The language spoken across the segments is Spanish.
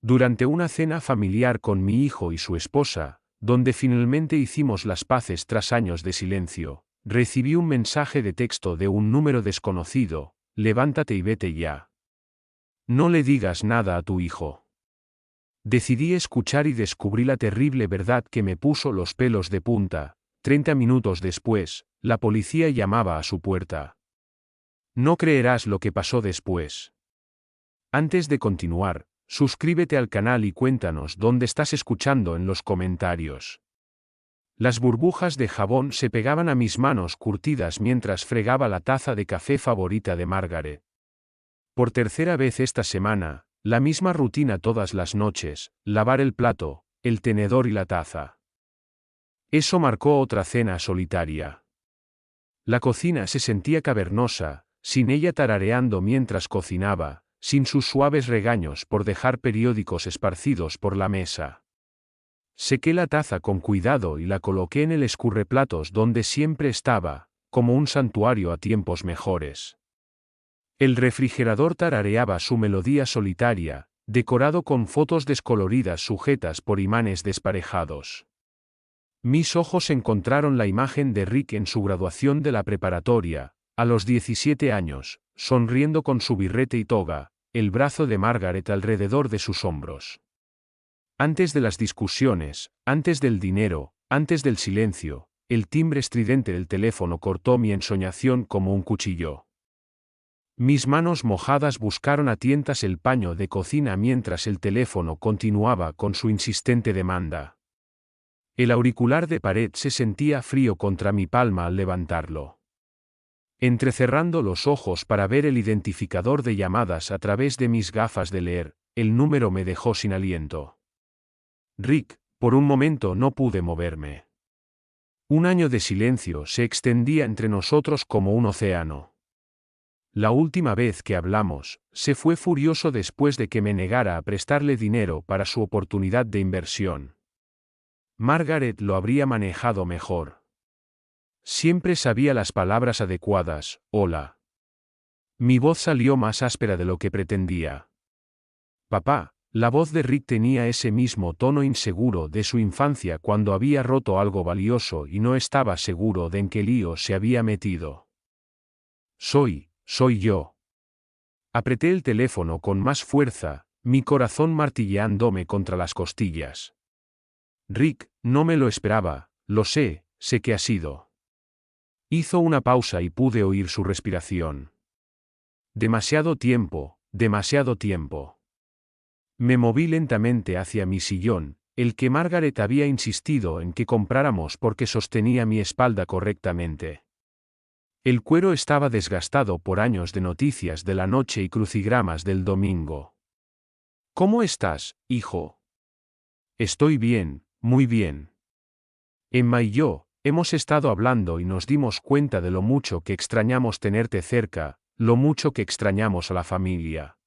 Durante una cena familiar con mi hijo y su esposa, donde finalmente hicimos las paces tras años de silencio, recibí un mensaje de texto de un número desconocido: levántate y vete ya. No le digas nada a tu hijo. Decidí escuchar y descubrí la terrible verdad que me puso los pelos de punta. 30 minutos después, la policía llamaba a su puerta. No creerás lo que pasó después. Antes de continuar, suscríbete al canal y cuéntanos dónde estás escuchando en los comentarios. Las burbujas de jabón se pegaban a mis manos curtidas mientras fregaba la taza de café favorita de Margaret. Por tercera vez esta semana, la misma rutina todas las noches: lavar el plato, el tenedor y la taza. Eso marcó otra cena solitaria. La cocina se sentía cavernosa, sin ella tarareando mientras cocinaba, sin sus suaves regaños por dejar periódicos esparcidos por la mesa. Sequé la taza con cuidado y la coloqué en el escurreplatos donde siempre estaba, como un santuario a tiempos mejores. El refrigerador tarareaba su melodía solitaria, decorado con fotos descoloridas sujetas por imanes desparejados. Mis ojos encontraron la imagen de Rick en su graduación de la preparatoria, a los 17 años, sonriendo con su birrete y toga, el brazo de Margaret alrededor de sus hombros. Antes de las discusiones, antes del dinero, antes del silencio, el timbre estridente del teléfono cortó mi ensoñación como un cuchillo. Mis manos mojadas buscaron a tientas el paño de cocina mientras el teléfono continuaba con su insistente demanda. El auricular de pared se sentía frío contra mi palma al levantarlo. Entrecerrando los ojos para ver el identificador de llamadas a través de mis gafas de leer, el número me dejó sin aliento. Rick, por un momento no pude moverme. Un año de silencio se extendía entre nosotros como un océano. La última vez que hablamos, se fue furioso después de que me negara a prestarle dinero para su oportunidad de inversión. Margaret lo habría manejado mejor. Siempre sabía las palabras adecuadas: hola. Mi voz salió más áspera de lo que pretendía. Papá. La voz de Rick tenía ese mismo tono inseguro de su infancia cuando había roto algo valioso y no estaba seguro de en qué lío se había metido. Soy yo. Apreté el teléfono con más fuerza, mi corazón martilleándome contra las costillas. Rick, no me lo esperaba, lo sé que ha sido. Hizo una pausa y pude oír su respiración. Demasiado tiempo, demasiado tiempo. Me moví lentamente hacia mi sillón, el que Margaret había insistido en que compráramos porque sostenía mi espalda correctamente. El cuero estaba desgastado por años de noticias de la noche y crucigramas del domingo. ¿Cómo estás, hijo? Estoy bien, muy bien. Emma y yo hemos estado hablando y nos dimos cuenta de lo mucho que extrañamos tenerte cerca, lo mucho que extrañamos a la familia.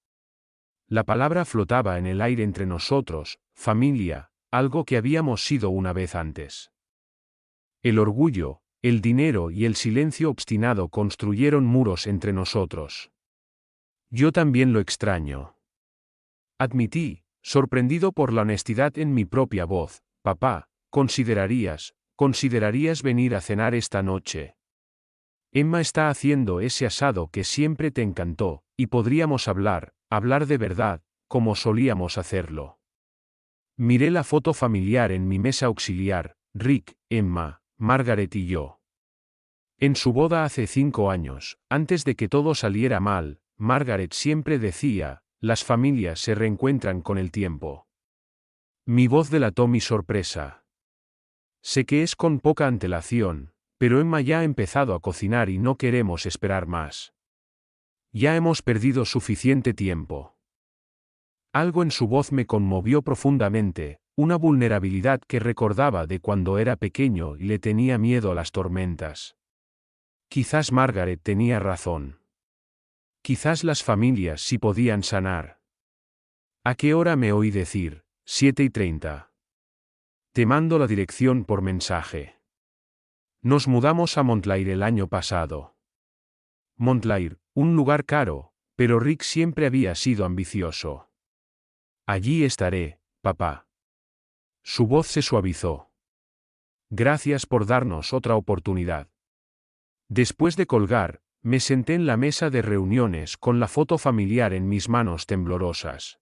La palabra flotaba en el aire entre nosotros: familia, algo que habíamos sido una vez antes. El orgullo, el dinero y el silencio obstinado construyeron muros entre nosotros. Yo también lo extraño. Admití, sorprendido por la honestidad en mi propia voz: papá, ¿considerarías venir a cenar esta noche? Emma está haciendo ese asado que siempre te encantó, y podríamos hablar de verdad, como solíamos hacerlo. Miré la foto familiar en mi mesa auxiliar: Rick, Emma, Margaret y yo. En su boda hace 5 años, antes de que todo saliera mal, Margaret siempre decía: las familias se reencuentran con el tiempo. Mi voz delató mi sorpresa. Sé que es con poca antelación, pero Emma ya ha empezado a cocinar y no queremos esperar más. Ya hemos perdido suficiente tiempo. Algo en su voz me conmovió profundamente, una vulnerabilidad que recordaba de cuando era pequeño y le tenía miedo a las tormentas. Quizás Margaret tenía razón. Quizás las familias sí podían sanar. ¿A qué hora me oí decir? 7:30. Te mando la dirección por mensaje. Nos mudamos a Montclair el año pasado. Montclair, un lugar caro, pero Rick siempre había sido ambicioso. Allí estaré, papá. Su voz se suavizó. Gracias por darnos otra oportunidad. Después de colgar, me senté en la mesa de reuniones con la foto familiar en mis manos temblorosas.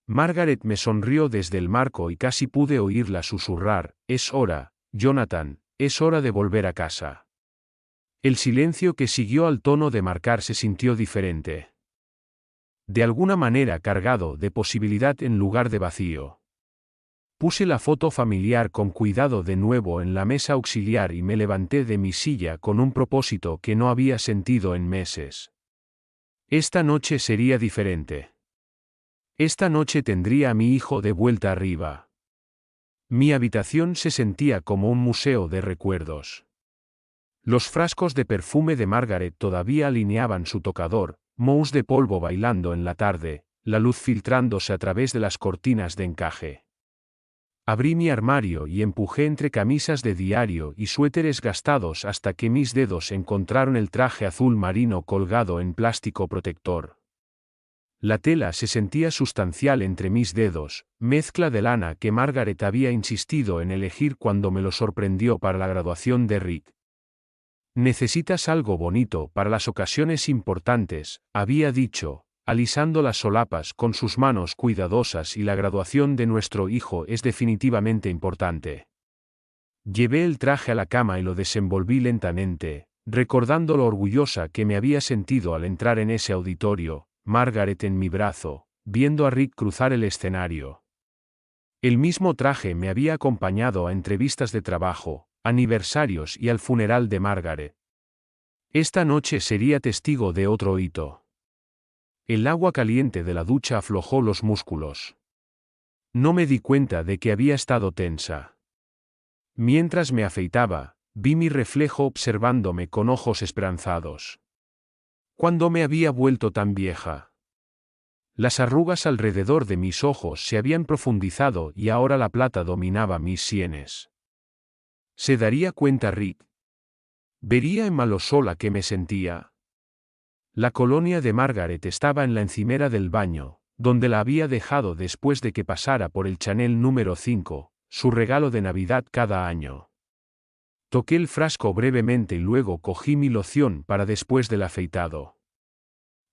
Margaret me sonrió desde el marco y casi pude oírla susurrar: «Es hora, Jonathan, es hora de volver a casa». El silencio que siguió al tono de marcar se sintió diferente. De alguna manera cargado de posibilidad en lugar de vacío. Puse la foto familiar con cuidado de nuevo en la mesa auxiliar y me levanté de mi silla con un propósito que no había sentido en meses. Esta noche sería diferente. Esta noche tendría a mi hijo de vuelta arriba. Mi habitación se sentía como un museo de recuerdos. Los frascos de perfume de Margaret todavía alineaban su tocador, mousse de polvo bailando en la tarde, la luz filtrándose a través de las cortinas de encaje. Abrí mi armario y empujé entre camisas de diario y suéteres gastados hasta que mis dedos encontraron el traje azul marino colgado en plástico protector. La tela se sentía sustancial entre mis dedos, mezcla de lana que Margaret había insistido en elegir cuando me lo sorprendió para la graduación de Rick. «Necesitas algo bonito para las ocasiones importantes», había dicho, alisando las solapas con sus manos cuidadosas, y la graduación de nuestro hijo es definitivamente importante. Llevé el traje a la cama y lo desenvolví lentamente, recordando lo orgullosa que me había sentido al entrar en ese auditorio, Margaret en mi brazo, viendo a Rick cruzar el escenario. El mismo traje me había acompañado a entrevistas de trabajo, aniversarios y al funeral de Margaret. Esta noche sería testigo de otro hito. El agua caliente de la ducha aflojó los músculos. No me di cuenta de que había estado tensa. Mientras me afeitaba, vi mi reflejo observándome con ojos esperanzados. ¿Cuándo me había vuelto tan vieja? Las arrugas alrededor de mis ojos se habían profundizado y ahora la plata dominaba mis sienes. ¿Se daría cuenta Rick? ¿Vería en lo sola que me sentía? La colonia de Margaret estaba en la encimera del baño, donde la había dejado después de que pasara por el Chanel número 5, su regalo de Navidad cada año. Toqué el frasco brevemente y luego cogí mi loción para después del afeitado.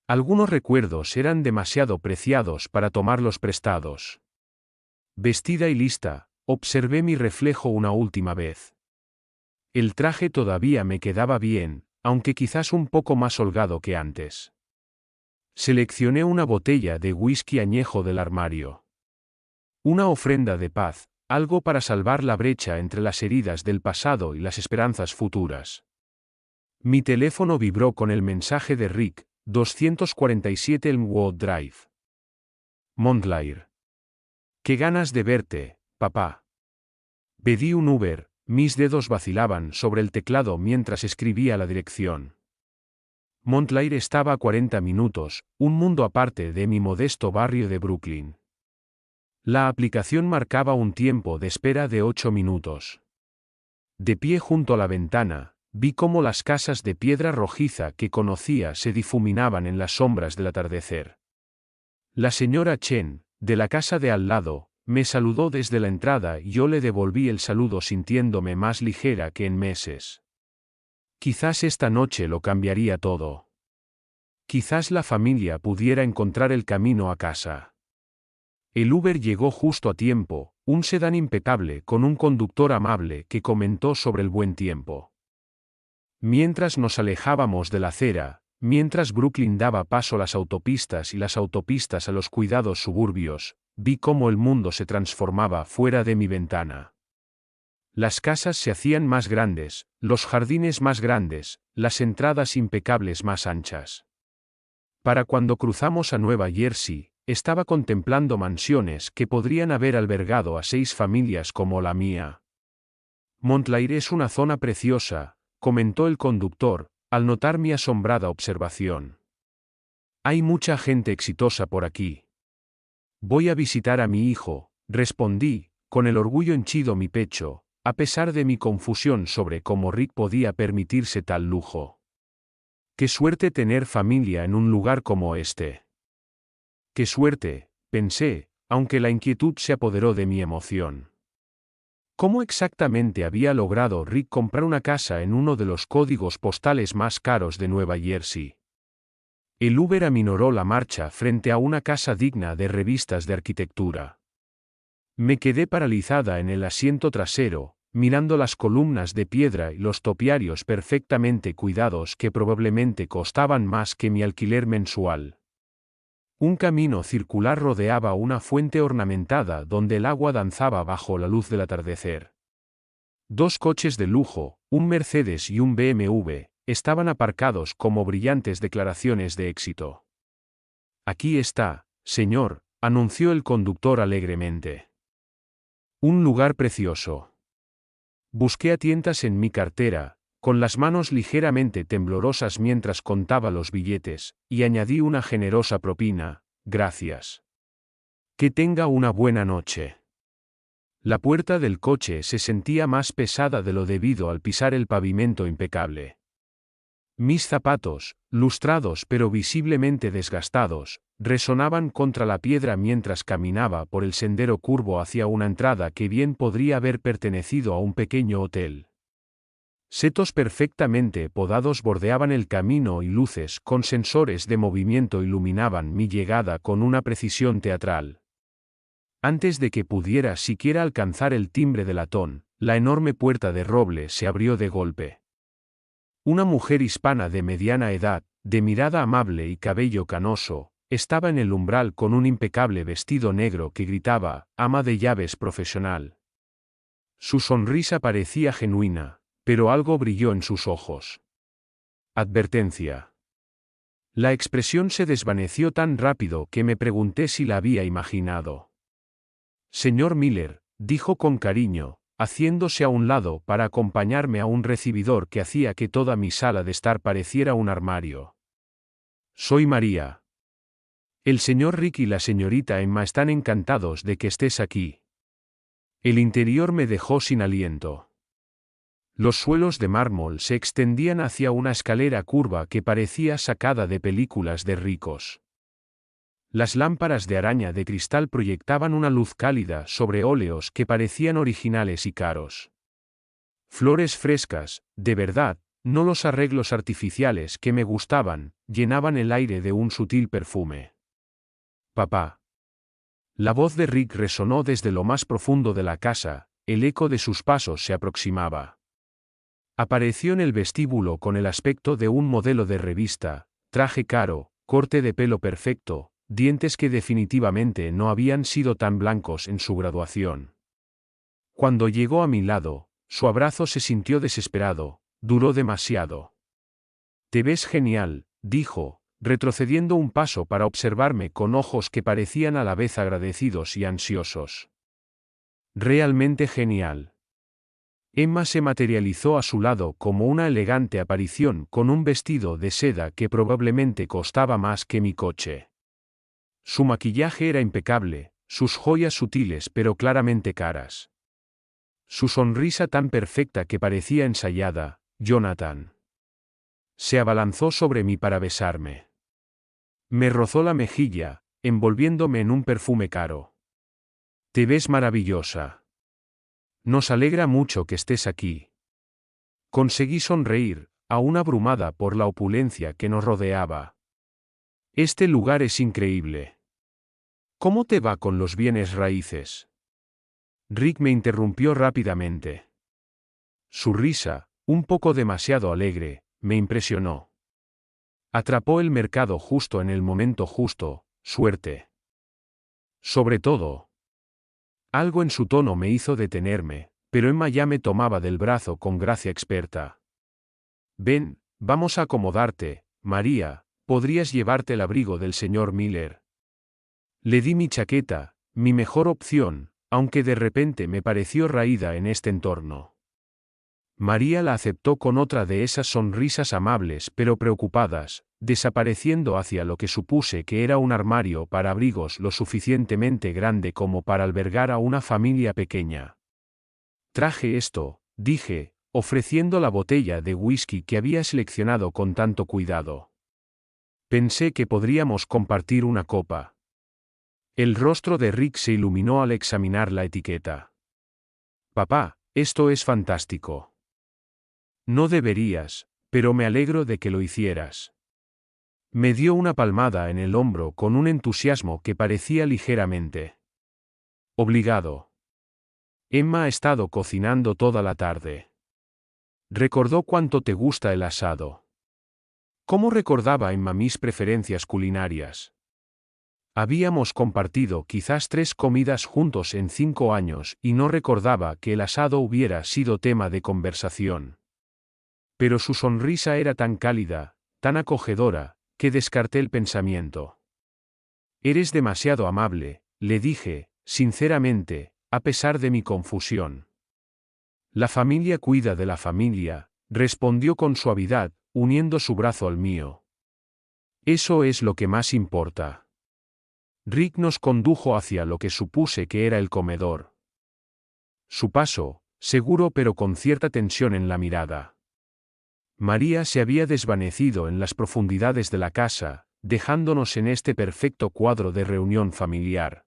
Algunos recuerdos eran demasiado preciados para tomarlos prestados. Vestida y lista, observé mi reflejo una última vez. El traje todavía me quedaba bien, aunque quizás un poco más holgado que antes. Seleccioné una botella de whisky añejo del armario. Una ofrenda de paz, algo para salvar la brecha entre las heridas del pasado y las esperanzas futuras. Mi teléfono vibró con el mensaje de Rick: 247 Elmwood Drive. Montclair. «Qué ganas de verte, papá». Pedí un Uber, mis dedos vacilaban sobre el teclado mientras escribía la dirección. Montclair estaba a 40 minutos, un mundo aparte de mi modesto barrio de Brooklyn. La aplicación marcaba un tiempo de espera de 8 minutos. De pie junto a la ventana, vi cómo las casas de piedra rojiza que conocía se difuminaban en las sombras del atardecer. La señora Chen, de la casa de al lado, me saludó desde la entrada y yo le devolví el saludo sintiéndome más ligera que en meses. Quizás esta noche lo cambiaría todo. Quizás la familia pudiera encontrar el camino a casa. El Uber llegó justo a tiempo, un sedán impecable con un conductor amable que comentó sobre el buen tiempo. Mientras nos alejábamos de la acera, mientras Brooklyn daba paso a las autopistas y las autopistas a los cuidados suburbios, vi cómo el mundo se transformaba fuera de mi ventana. Las casas se hacían más grandes, los jardines más grandes, las entradas impecables más anchas. Para cuando cruzamos a Nueva Jersey, estaba contemplando mansiones que podrían haber albergado a 6 familias como la mía. Montclair es una zona preciosa, comentó el conductor, al notar mi asombrada observación. Hay mucha gente exitosa por aquí. Voy a visitar a mi hijo, respondí, con el orgullo henchido mi pecho, a pesar de mi confusión sobre cómo Rick podía permitirse tal lujo. Qué suerte tener familia en un lugar como este. Qué suerte, pensé, aunque la inquietud se apoderó de mi emoción. ¿Cómo exactamente había logrado Rick comprar una casa en uno de los códigos postales más caros de Nueva Jersey? El Uber aminoró la marcha frente a una casa digna de revistas de arquitectura. Me quedé paralizada en el asiento trasero, mirando las columnas de piedra y los topiarios perfectamente cuidados que probablemente costaban más que mi alquiler mensual. Un camino circular rodeaba una fuente ornamentada donde el agua danzaba bajo la luz del atardecer. 2 coches de lujo, un Mercedes y un BMW, estaban aparcados como brillantes declaraciones de éxito. Aquí está, señor, anunció el conductor alegremente. Un lugar precioso. Busqué a tientas en mi cartera, con las manos ligeramente temblorosas mientras contaba los billetes, y añadí una generosa propina, gracias. Que tenga una buena noche. La puerta del coche se sentía más pesada de lo debido al pisar el pavimento impecable. Mis zapatos, lustrados pero visiblemente desgastados, resonaban contra la piedra mientras caminaba por el sendero curvo hacia una entrada que bien podría haber pertenecido a un pequeño hotel. Setos perfectamente podados bordeaban el camino y luces con sensores de movimiento iluminaban mi llegada con una precisión teatral. Antes de que pudiera siquiera alcanzar el timbre de latón, la enorme puerta de roble se abrió de golpe. Una mujer hispana de mediana edad, de mirada amable y cabello canoso, estaba en el umbral con un impecable vestido negro que gritaba, ama de llaves profesional. Su sonrisa parecía genuina, pero algo brilló en sus ojos. Advertencia. La expresión se desvaneció tan rápido que me pregunté si la había imaginado. Señor Miller, dijo con cariño, haciéndose a un lado para acompañarme a un recibidor que hacía que toda mi sala de estar pareciera un armario. Soy María. El señor Rick y la señorita Emma están encantados de que estés aquí. El interior me dejó sin aliento. Los suelos de mármol se extendían hacia una escalera curva que parecía sacada de películas de ricos. Las lámparas de araña de cristal proyectaban una luz cálida sobre óleos que parecían originales y caros. Flores frescas, de verdad, no los arreglos artificiales que me gustaban, llenaban el aire de un sutil perfume. Papá. La voz de Rick resonó desde lo más profundo de la casa, el eco de sus pasos se aproximaba. Apareció en el vestíbulo con el aspecto de un modelo de revista, traje caro, corte de pelo perfecto, dientes que definitivamente no habían sido tan blancos en su graduación. Cuando llegó a mi lado, su abrazo se sintió desesperado, duró demasiado. Te ves genial, dijo, retrocediendo un paso para observarme con ojos que parecían a la vez agradecidos y ansiosos. Realmente genial. Emma se materializó a su lado como una elegante aparición con un vestido de seda que probablemente costaba más que mi coche. Su maquillaje era impecable, sus joyas sutiles pero claramente caras. Su sonrisa tan perfecta que parecía ensayada, Jonathan. Se abalanzó sobre mí para besarme. Me rozó la mejilla, envolviéndome en un perfume caro. Te ves maravillosa. Nos alegra mucho que estés aquí. Conseguí sonreír, aún abrumada por la opulencia que nos rodeaba. Este lugar es increíble. ¿Cómo te va con los bienes raíces? Rick me interrumpió rápidamente. Su risa, un poco demasiado alegre, me impresionó. Atrapó el mercado justo en el momento justo, suerte. Sobre todo. Algo en su tono me hizo detenerme, pero Emma ya me tomaba del brazo con gracia experta. Ven, vamos a acomodarte, María, podrías llevarte el abrigo del señor Miller. Le di mi chaqueta, mi mejor opción, aunque de repente me pareció raída en este entorno. María la aceptó con otra de esas sonrisas amables pero preocupadas, desapareciendo hacia lo que supuse que era un armario para abrigos lo suficientemente grande como para albergar a una familia pequeña. Traje esto, dije, ofreciendo la botella de whisky que había seleccionado con tanto cuidado. Pensé que podríamos compartir una copa. El rostro de Rick se iluminó al examinar la etiqueta. Papá, esto es fantástico. No deberías, pero me alegro de que lo hicieras. Me dio una palmada en el hombro con un entusiasmo que parecía ligeramente obligado. Emma ha estado cocinando toda la tarde. Recordó cuánto te gusta el asado. ¿Cómo recordaba Emma mis preferencias culinarias? Habíamos compartido quizás 3 comidas juntos en 5 años y no recordaba que el asado hubiera sido tema de conversación. Pero su sonrisa era tan cálida, tan acogedora, que descarté el pensamiento. Eres demasiado amable, le dije, sinceramente, a pesar de mi confusión. La familia cuida de la familia, respondió con suavidad, uniendo su brazo al mío. Eso es lo que más importa. Rick nos condujo hacia lo que supuse que era el comedor. Su paso, seguro pero con cierta tensión en la mirada. María se había desvanecido en las profundidades de la casa, dejándonos en este perfecto cuadro de reunión familiar.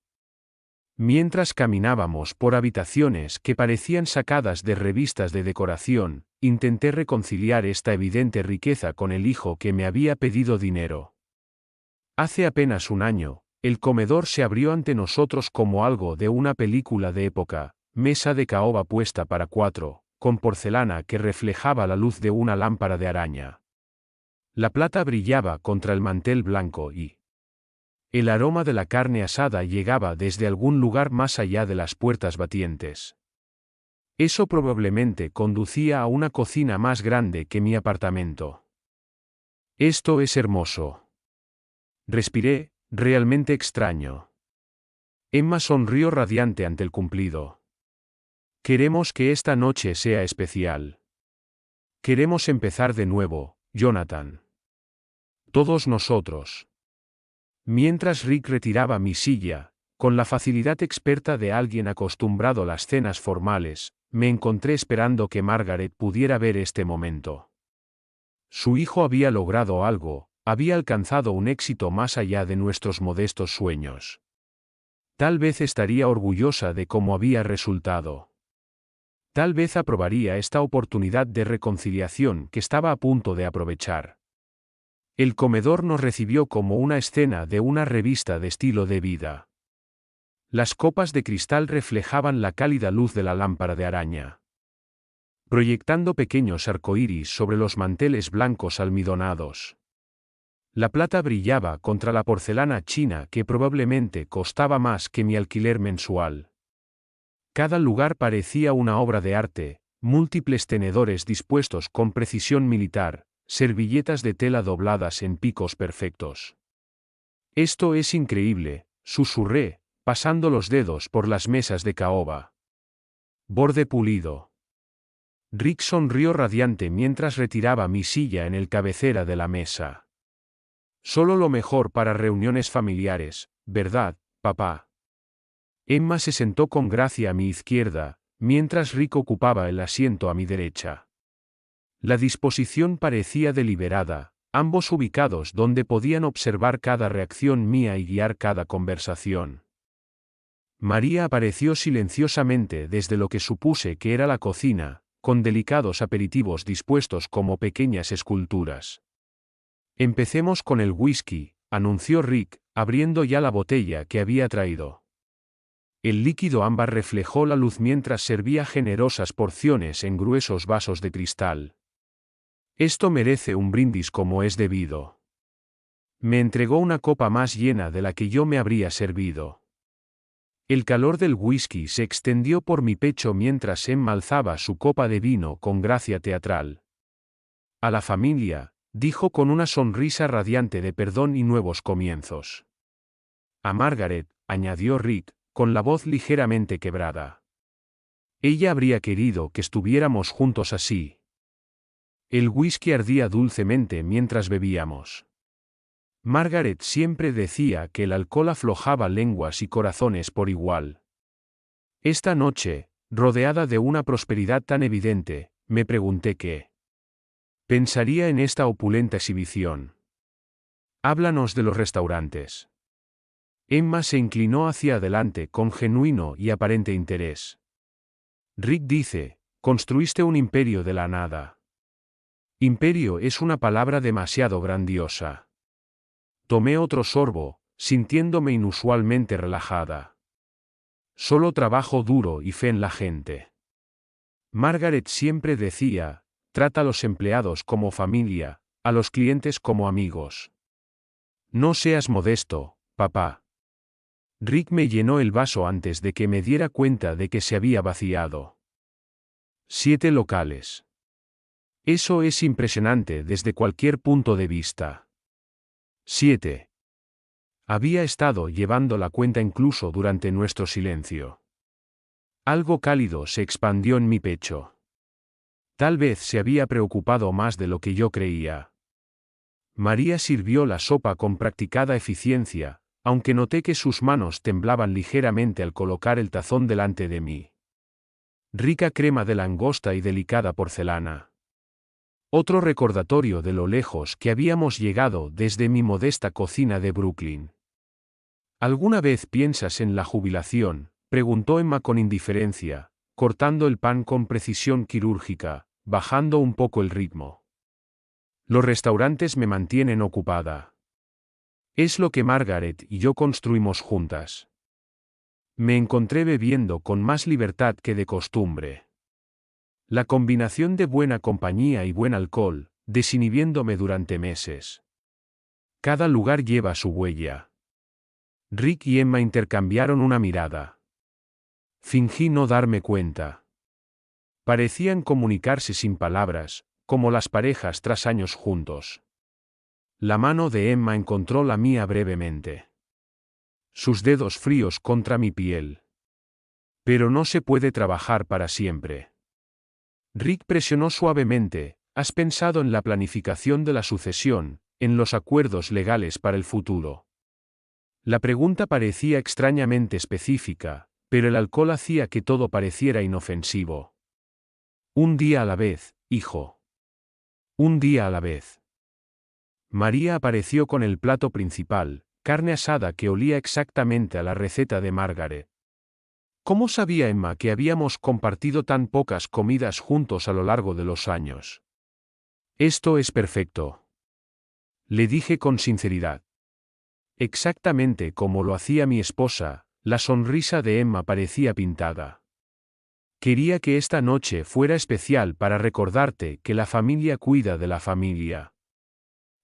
Mientras caminábamos por habitaciones que parecían sacadas de revistas de decoración, intenté reconciliar esta evidente riqueza con el hijo que me había pedido dinero. Hace apenas un año, el comedor se abrió ante nosotros como algo de una película de época, mesa de caoba puesta para 4, con porcelana que reflejaba la luz de una lámpara de araña. La plata brillaba contra el mantel blanco y el aroma de la carne asada llegaba desde algún lugar más allá de las puertas batientes. Eso probablemente conducía a una cocina más grande que mi apartamento. Esto es hermoso. Respiré, realmente extraño. Emma sonrió radiante ante el cumplido. Queremos que esta noche sea especial. Queremos empezar de nuevo, Jonathan. Todos nosotros. Mientras Rick retiraba mi silla, con la facilidad experta de alguien acostumbrado a las cenas formales, me encontré esperando que Margaret pudiera ver este momento. Su hijo había logrado algo, había alcanzado un éxito más allá de nuestros modestos sueños. Tal vez estaría orgullosa de cómo había resultado. Tal vez aprobaría esta oportunidad de reconciliación que estaba a punto de aprovechar. El comedor nos recibió como una escena de una revista de estilo de vida. Las copas de cristal reflejaban la cálida luz de la lámpara de araña, proyectando pequeños arcoíris sobre los manteles blancos almidonados. La plata brillaba contra la porcelana china que probablemente costaba más que mi alquiler mensual. Cada lugar parecía una obra de arte, múltiples tenedores dispuestos con precisión militar, servilletas de tela dobladas en picos perfectos. Esto es increíble, susurré, pasando los dedos por las mesas de caoba. Borde pulido. Rick sonrió radiante mientras retiraba mi silla en el cabecera de la mesa. Solo lo mejor para reuniones familiares, ¿verdad, papá? Emma se sentó con gracia a mi izquierda, mientras Rick ocupaba el asiento a mi derecha. La disposición parecía deliberada, ambos ubicados donde podían observar cada reacción mía y guiar cada conversación. María apareció silenciosamente desde lo que supuse que era la cocina, con delicados aperitivos dispuestos como pequeñas esculturas. Empecemos con el whisky, anunció Rick, abriendo ya la botella que había traído. El líquido ámbar reflejó la luz mientras servía generosas porciones en gruesos vasos de cristal. Esto merece un brindis como es debido. Me entregó una copa más llena de la que yo me habría servido. El calor del whisky se extendió por mi pecho mientras Emma alzaba su copa de vino con gracia teatral. A la familia, dijo con una sonrisa radiante de perdón y nuevos comienzos. A Margaret, añadió Rick, con la voz ligeramente quebrada. Ella habría querido que estuviéramos juntos así. El whisky ardía dulcemente mientras bebíamos. Margaret siempre decía que el alcohol aflojaba lenguas y corazones por igual. Esta noche, rodeada de una prosperidad tan evidente, me pregunté qué pensaría en esta opulenta exhibición. Háblanos de los restaurantes. Emma se inclinó hacia adelante con genuino y aparente interés. Rick dice, construiste un imperio de la nada. Imperio es una palabra demasiado grandiosa. Tomé otro sorbo, sintiéndome inusualmente relajada. Solo trabajo duro y fe en la gente. Margaret siempre decía, trata a los empleados como familia, a los clientes como amigos. No seas modesto, papá. Rick me llenó el vaso antes de que me diera cuenta de que se había vaciado. 7 locales. Eso es impresionante desde cualquier punto de vista. 7. Había estado llevando la cuenta incluso durante nuestro silencio. Algo cálido se expandió en mi pecho. Tal vez se había preocupado más de lo que yo creía. María sirvió la sopa con practicada eficiencia, aunque noté que sus manos temblaban ligeramente al colocar el tazón delante de mí. Rica crema de langosta y delicada porcelana. Otro recordatorio de lo lejos que habíamos llegado desde mi modesta cocina de Brooklyn. ¿Alguna vez piensas en la jubilación?, preguntó Emma con indiferencia, cortando el pan con precisión quirúrgica, bajando un poco el ritmo. Los restaurantes me mantienen ocupada. Es lo que Margaret y yo construimos juntas. Me encontré bebiendo con más libertad que de costumbre. La combinación de buena compañía y buen alcohol, desinhibiéndome durante meses. Cada lugar lleva su huella. Rick y Emma intercambiaron una mirada. Fingí no darme cuenta. Parecían comunicarse sin palabras, como las parejas tras años juntos. La mano de Emma encontró la mía brevemente. Sus dedos fríos contra mi piel. Pero no se puede trabajar para siempre. Rick presionó suavemente, ¿has pensado en la planificación de la sucesión, en los acuerdos legales para el futuro? La pregunta parecía extrañamente específica, pero el alcohol hacía que todo pareciera inofensivo. Un día a la vez, hijo. Un día a la vez. María apareció con el plato principal, carne asada que olía exactamente a la receta de Margaret. ¿Cómo sabía Emma que habíamos compartido tan pocas comidas juntos a lo largo de los años? Esto es perfecto. Le dije con sinceridad. Exactamente como lo hacía mi esposa, la sonrisa de Emma parecía pintada. Quería que esta noche fuera especial para recordarte que la familia cuida de la familia.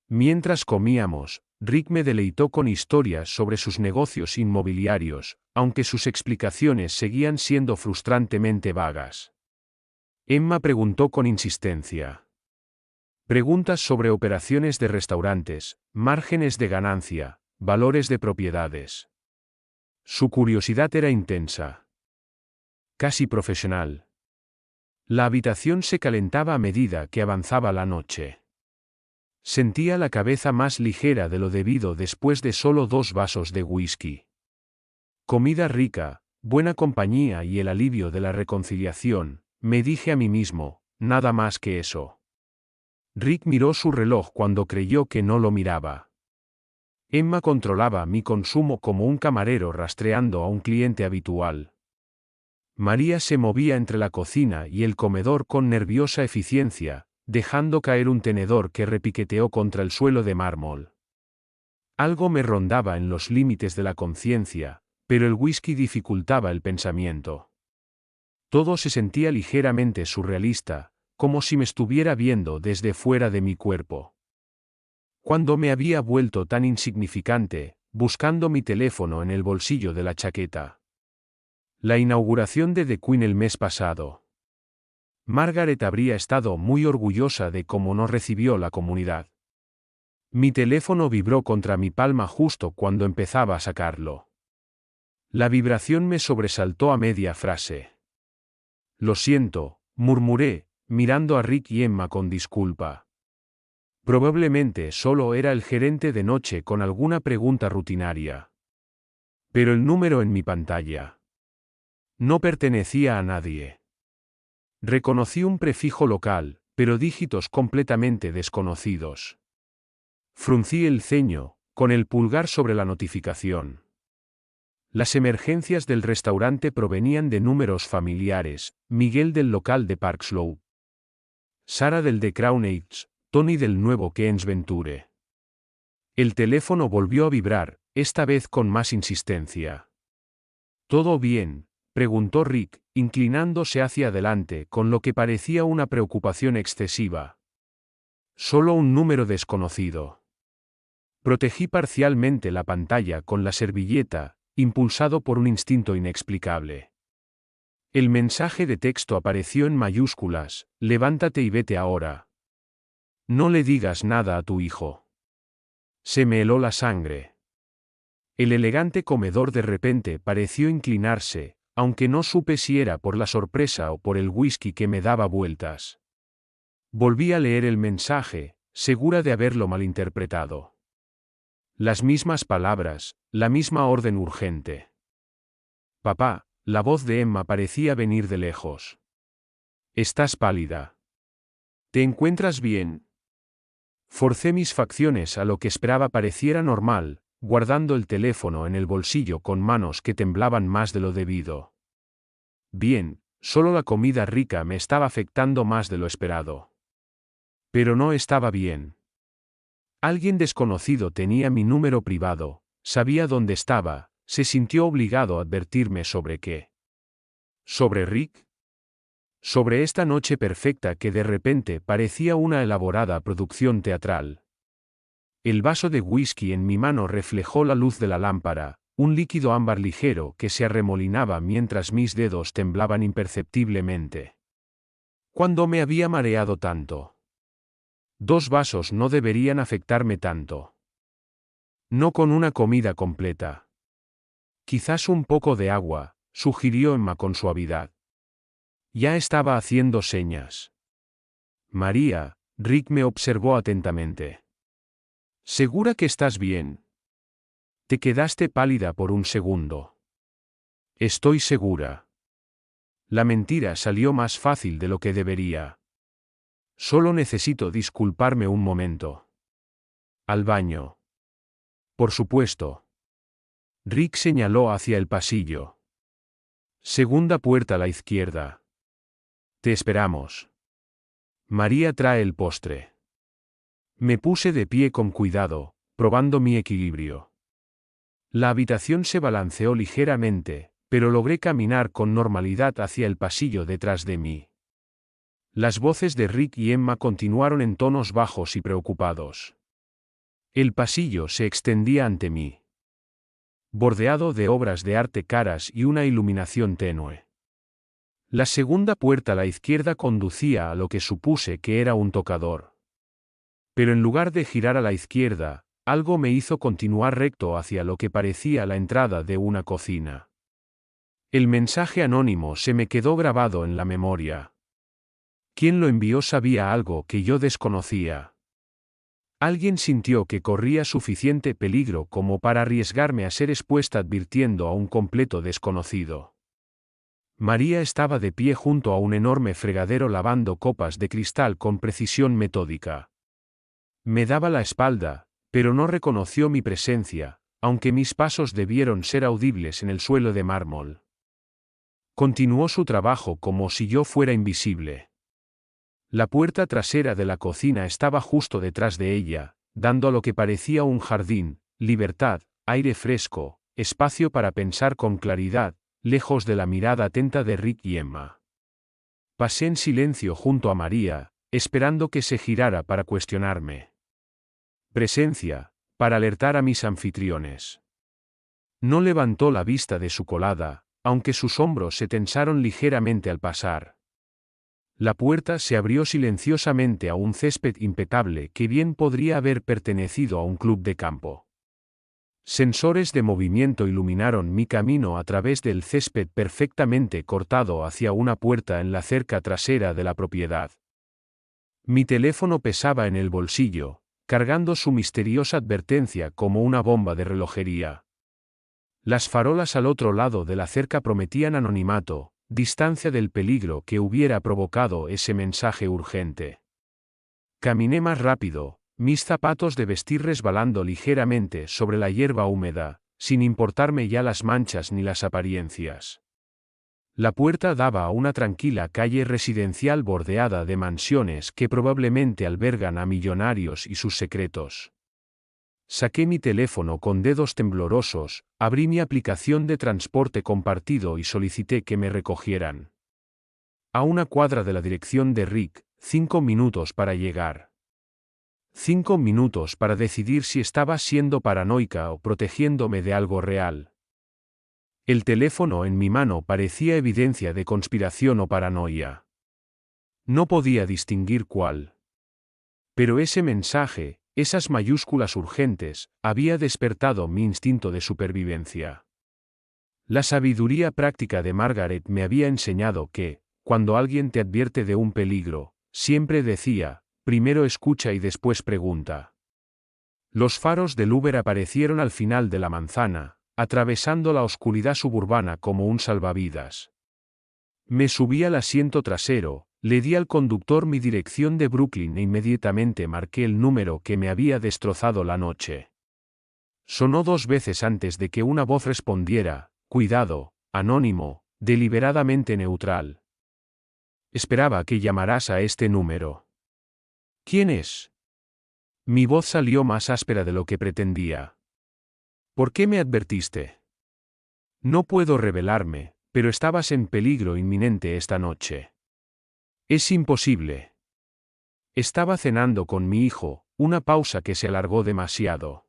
Mientras comíamos, Rick me deleitó con historias sobre sus negocios inmobiliarios, aunque sus explicaciones seguían siendo frustrantemente vagas. Emma preguntó con insistencia. Preguntas sobre operaciones de restaurantes, márgenes de ganancia, valores de propiedades. Su curiosidad era intensa. Casi profesional. La habitación se calentaba a medida que avanzaba la noche. Sentía la cabeza más ligera de lo debido después de solo 2 vasos de whisky. Comida rica, buena compañía y el alivio de la reconciliación, me dije a mí mismo, nada más que eso. Rick miró su reloj cuando creyó que no lo miraba. Emma controlaba mi consumo como un camarero rastreando a un cliente habitual. María se movía entre la cocina y el comedor con nerviosa eficiencia, dejando caer un tenedor que repiqueteó contra el suelo de mármol. Algo me rondaba en los límites de la conciencia, pero el whisky dificultaba el pensamiento. Todo se sentía ligeramente surrealista, como si me estuviera viendo desde fuera de mi cuerpo. Cuando me había vuelto tan insignificante, buscando mi teléfono en el bolsillo de la chaqueta. La inauguración de The Queen el mes pasado. Margaret habría estado muy orgullosa de cómo nos recibió la comunidad. Mi teléfono vibró contra mi palma justo cuando empezaba a sacarlo. La vibración me sobresaltó a media frase. Lo siento, murmuré, mirando a Rick y Emma con disculpa. Probablemente solo era el gerente de noche con alguna pregunta rutinaria. Pero el número en mi pantalla no pertenecía a nadie. Reconocí un prefijo local, pero dígitos completamente desconocidos. Fruncí el ceño, con el pulgar sobre la notificación. Las emergencias del restaurante provenían de números familiares: Miguel del local de Park Slope, Sara del de Crown Heights, Tony del nuevo Keens Venture. El teléfono volvió a vibrar, esta vez con más insistencia. ¿Todo bien?, preguntó Rick, inclinándose hacia adelante con lo que parecía una preocupación excesiva. Solo un número desconocido. Protegí parcialmente la pantalla con la servilleta, impulsado por un instinto inexplicable. El mensaje de texto apareció en mayúsculas: levántate y vete ahora. No le digas nada a tu hijo. Se me heló la sangre. El elegante comedor de repente pareció inclinarse, aunque no supe si era por la sorpresa o por el whisky que me daba vueltas. Volví a leer el mensaje, segura de haberlo malinterpretado. Las mismas palabras, la misma orden urgente. Papá, la voz de Emma parecía venir de lejos. Estás pálida. ¿Te encuentras bien? Forcé mis facciones a lo que esperaba pareciera normal, guardando el teléfono en el bolsillo con manos que temblaban más de lo debido. Bien, solo la comida rica me estaba afectando más de lo esperado. Pero no estaba bien. Alguien desconocido tenía mi número privado, sabía dónde estaba, se sintió obligado a advertirme sobre qué. ¿Sobre Rick? Sobre esta noche perfecta que de repente parecía una elaborada producción teatral. El vaso de whisky en mi mano reflejó la luz de la lámpara, un líquido ámbar ligero que se arremolinaba mientras mis dedos temblaban imperceptiblemente. ¿Cuándo me había mareado tanto? 2 vasos no deberían afectarme tanto. No con una comida completa. Quizás un poco de agua, sugirió Emma con suavidad. Ya estaba haciendo señas. María, Rick me observó atentamente. ¿Segura que estás bien? Te quedaste pálida por un segundo. Estoy segura. La mentira salió más fácil de lo que debería. Solo necesito disculparme un momento. Al baño. Por supuesto. Rick señaló hacia el pasillo. Segunda puerta a la izquierda. Te esperamos. María trae el postre. Me puse de pie con cuidado, probando mi equilibrio. La habitación se balanceó ligeramente, pero logré caminar con normalidad hacia el pasillo detrás de mí. Las voces de Rick y Emma continuaron en tonos bajos y preocupados. El pasillo se extendía ante mí, bordeado de obras de arte caras y una iluminación tenue. La segunda puerta a la izquierda conducía a lo que supuse que era un tocador. Pero en lugar de girar a la izquierda, algo me hizo continuar recto hacia lo que parecía la entrada de una cocina. El mensaje anónimo se me quedó grabado en la memoria. Quien lo envió sabía algo que yo desconocía. Alguien sintió que corría suficiente peligro como para arriesgarme a ser expuesta advirtiendo a un completo desconocido. María estaba de pie junto a un enorme fregadero lavando copas de cristal con precisión metódica. Me daba la espalda, pero no reconoció mi presencia, aunque mis pasos debieron ser audibles en el suelo de mármol. Continuó su trabajo como si yo fuera invisible. La puerta trasera de la cocina estaba justo detrás de ella, dando a lo que parecía un jardín, libertad, aire fresco, espacio para pensar con claridad, lejos de la mirada atenta de Rick y Emma. Pasé en silencio junto a María, esperando que se girara para cuestionarme. Presencia, para alertar a mis anfitriones. No levantó la vista de su colada, aunque sus hombros se tensaron ligeramente al pasar. La puerta se abrió silenciosamente a un césped impecable que bien podría haber pertenecido a un club de campo. Sensores de movimiento iluminaron mi camino a través del césped perfectamente cortado hacia una puerta en la cerca trasera de la propiedad. Mi teléfono pesaba en el bolsillo, cargando su misteriosa advertencia como una bomba de relojería. Las farolas al otro lado de la cerca prometían anonimato, distancia del peligro que hubiera provocado ese mensaje urgente. Caminé más rápido, mis zapatos de vestir resbalando ligeramente sobre la hierba húmeda, sin importarme ya las manchas ni las apariencias. La puerta daba a una tranquila calle residencial bordeada de mansiones que probablemente albergan a millonarios y sus secretos. Saqué mi teléfono con dedos temblorosos, abrí mi aplicación de transporte compartido y solicité que me recogieran. A una cuadra de la dirección de Rick, 5 minutos para llegar. 5 minutos para decidir si estaba siendo paranoica o protegiéndome de algo real. El teléfono en mi mano parecía evidencia de conspiración o paranoia. No podía distinguir cuál. Pero ese mensaje, esas mayúsculas urgentes, había despertado mi instinto de supervivencia. La sabiduría práctica de Margaret me había enseñado que, cuando alguien te advierte de un peligro, siempre decía, primero escucha y después pregunta. Los faros del Uber aparecieron al final de la manzana, atravesando la oscuridad suburbana como un salvavidas. Me subí al asiento trasero, le di al conductor mi dirección de Brooklyn e inmediatamente marqué el número que me había destrozado la noche. Sonó 2 veces antes de que una voz respondiera, cuidado, anónimo, deliberadamente neutral. Esperaba que llamaras a este número. ¿Quién es? Mi voz salió más áspera de lo que pretendía. ¿Por qué me advertiste? No puedo revelarme, pero estabas en peligro inminente esta noche. Es imposible. Estaba cenando con mi hijo, una pausa que se alargó demasiado.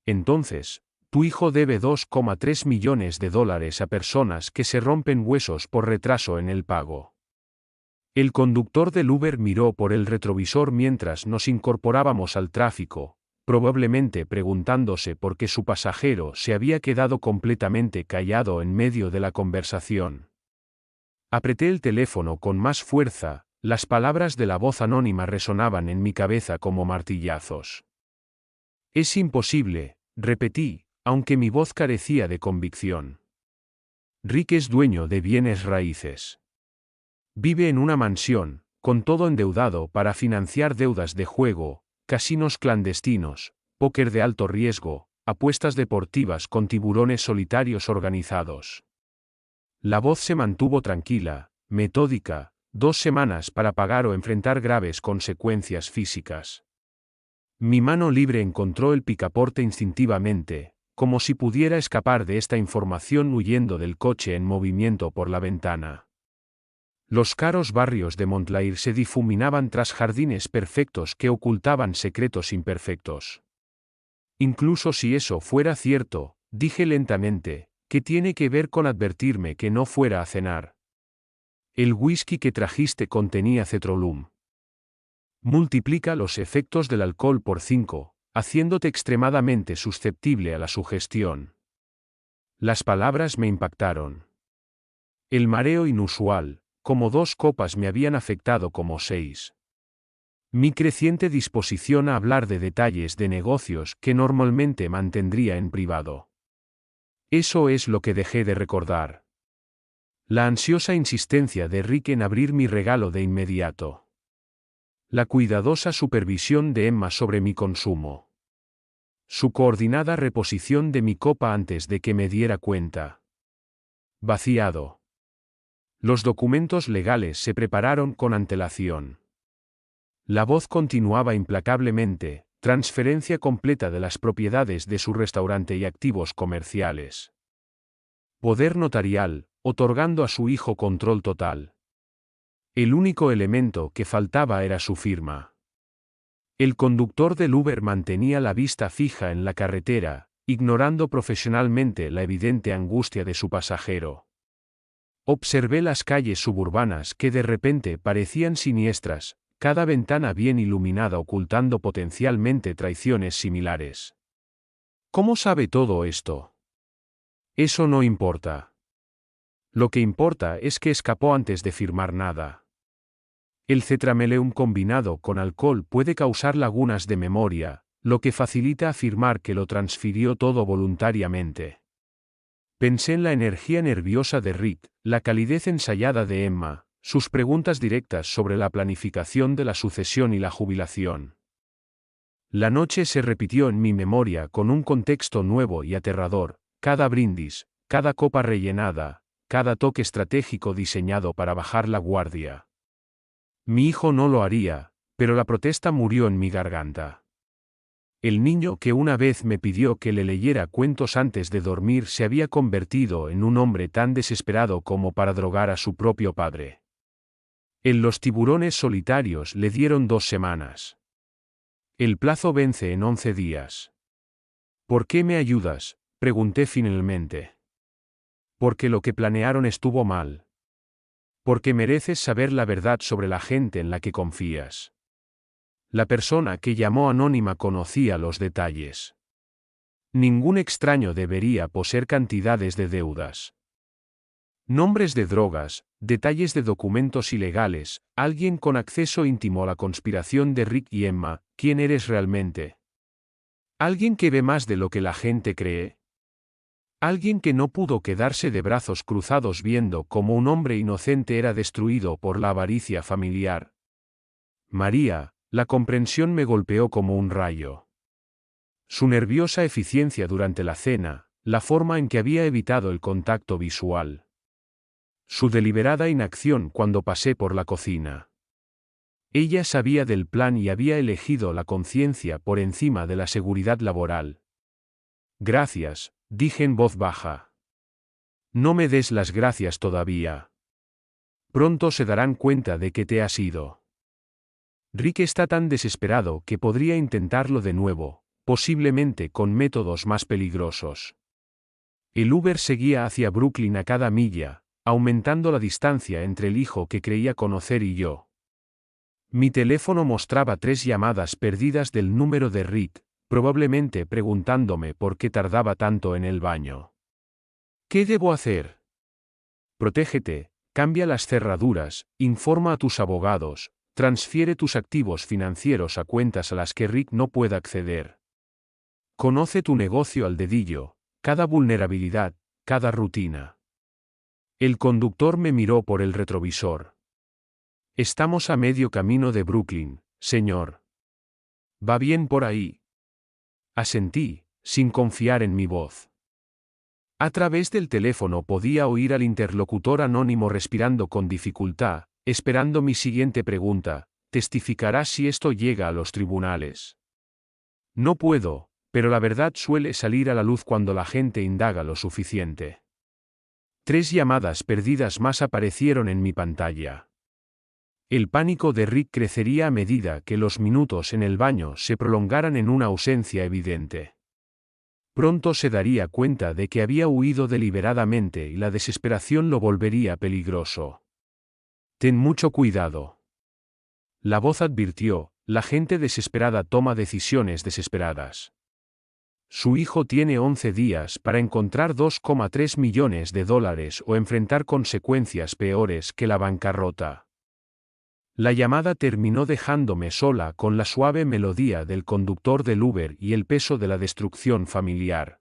Entonces, tu hijo debe $2,3 millones a personas que se rompen huesos por retraso en el pago. El conductor del Uber miró por el retrovisor mientras nos incorporábamos al tráfico, probablemente preguntándose por qué su pasajero se había quedado completamente callado en medio de la conversación. Apreté el teléfono con más fuerza, las palabras de la voz anónima resonaban en mi cabeza como martillazos. Es imposible, repetí, aunque mi voz carecía de convicción. Rick es dueño de bienes raíces. Vive en una mansión, con todo endeudado para financiar deudas de juego, casinos clandestinos, póker de alto riesgo, apuestas deportivas con tiburones solitarios organizados. La voz se mantuvo tranquila, metódica, 2 semanas para pagar o enfrentar graves consecuencias físicas. Mi mano libre encontró el picaporte instintivamente, como si pudiera escapar de esta información huyendo del coche en movimiento por la ventana. Los caros barrios de Montclair se difuminaban tras jardines perfectos que ocultaban secretos imperfectos. Incluso si eso fuera cierto, dije lentamente, ¿qué tiene que ver con advertirme que no fuera a cenar? El whisky que trajiste contenía cetrolum. Multiplica los efectos del alcohol por 5, haciéndote extremadamente susceptible a la sugestión. Las palabras me impactaron. El mareo inusual, como 2 copas me habían afectado como 6. Mi creciente disposición a hablar de detalles de negocios que normalmente mantendría en privado. Eso es lo que dejé de recordar. La ansiosa insistencia de Rick en abrir mi regalo de inmediato. La cuidadosa supervisión de Emma sobre mi consumo. Su coordinada reposición de mi copa antes de que me diera cuenta. Vaciado. Los documentos legales se prepararon con antelación. La voz continuaba implacablemente, transferencia completa de las propiedades de su restaurante y activos comerciales. Poder notarial, otorgando a su hijo control total. El único elemento que faltaba era su firma. El conductor del Uber mantenía la vista fija en la carretera, ignorando profesionalmente la evidente angustia de su pasajero. Observé las calles suburbanas que de repente parecían siniestras, cada ventana bien iluminada ocultando potencialmente traiciones similares. ¿Cómo sabe todo esto? Eso no importa. Lo que importa es que escapó antes de firmar nada. El cetrameleum combinado con alcohol puede causar lagunas de memoria, lo que facilita afirmar que lo transfirió todo voluntariamente. Pensé en la energía nerviosa de Rick, la calidez ensayada de Emma, sus preguntas directas sobre la planificación de la sucesión y la jubilación. La noche se repitió en mi memoria con un contexto nuevo y aterrador, cada brindis, cada copa rellenada, cada toque estratégico diseñado para bajar la guardia. Mi hijo no lo haría, pero la protesta murió en mi garganta. El niño que una vez me pidió que le leyera cuentos antes de dormir se había convertido en un hombre tan desesperado como para drogar a su propio padre. En los tiburones solitarios le dieron 2 semanas. El plazo vence en 11 días. ¿Por qué me ayudas?, pregunté finalmente. Porque lo que planearon estuvo mal. Porque mereces saber la verdad sobre la gente en la que confías. La persona que llamó anónima conocía los detalles. Ningún extraño debería poseer cantidades de deudas. Nombres de drogas, detalles de documentos ilegales, alguien con acceso íntimo a la conspiración de Rick y Emma. ¿Quién eres realmente? ¿Alguien que ve más de lo que la gente cree? Alguien que no pudo quedarse de brazos cruzados viendo cómo un hombre inocente era destruido por la avaricia familiar. María, la comprensión me golpeó como un rayo. Su nerviosa eficiencia durante la cena, la forma en que había evitado el contacto visual. Su deliberada inacción cuando pasé por la cocina. Ella sabía del plan y había elegido la conciencia por encima de la seguridad laboral. Gracias, dije en voz baja. No me des las gracias todavía. Pronto se darán cuenta de que te has ido. Rick está tan desesperado que podría intentarlo de nuevo, posiblemente con métodos más peligrosos. El Uber seguía hacia Brooklyn a cada milla, aumentando la distancia entre el hijo que creía conocer y yo. Mi teléfono mostraba 3 llamadas perdidas del número de Rick, probablemente preguntándome por qué tardaba tanto en el baño. ¿Qué debo hacer? Protégete, cambia las cerraduras, informa a tus abogados, transfiere tus activos financieros a cuentas a las que Rick no pueda acceder. Conoce tu negocio al dedillo, cada vulnerabilidad, cada rutina. El conductor me miró por el retrovisor. Estamos a medio camino de Brooklyn, señor. ¿Va bien por ahí? Asentí, sin confiar en mi voz. A través del teléfono podía oír al interlocutor anónimo respirando con dificultad, esperando mi siguiente pregunta: ¿testificarás si esto llega a los tribunales? No puedo, pero la verdad suele salir a la luz cuando la gente indaga lo suficiente. 3 llamadas perdidas más aparecieron en mi pantalla. El pánico de Rick crecería a medida que los minutos en el baño se prolongaran en una ausencia evidente. Pronto se daría cuenta de que había huido deliberadamente y la desesperación lo volvería peligroso. Ten mucho cuidado. La voz advirtió, la gente desesperada toma decisiones desesperadas. Su hijo tiene 11 días para encontrar $2,3 millones o enfrentar consecuencias peores que la bancarrota. La llamada terminó dejándome sola con la suave melodía del conductor del Uber y el peso de la destrucción familiar.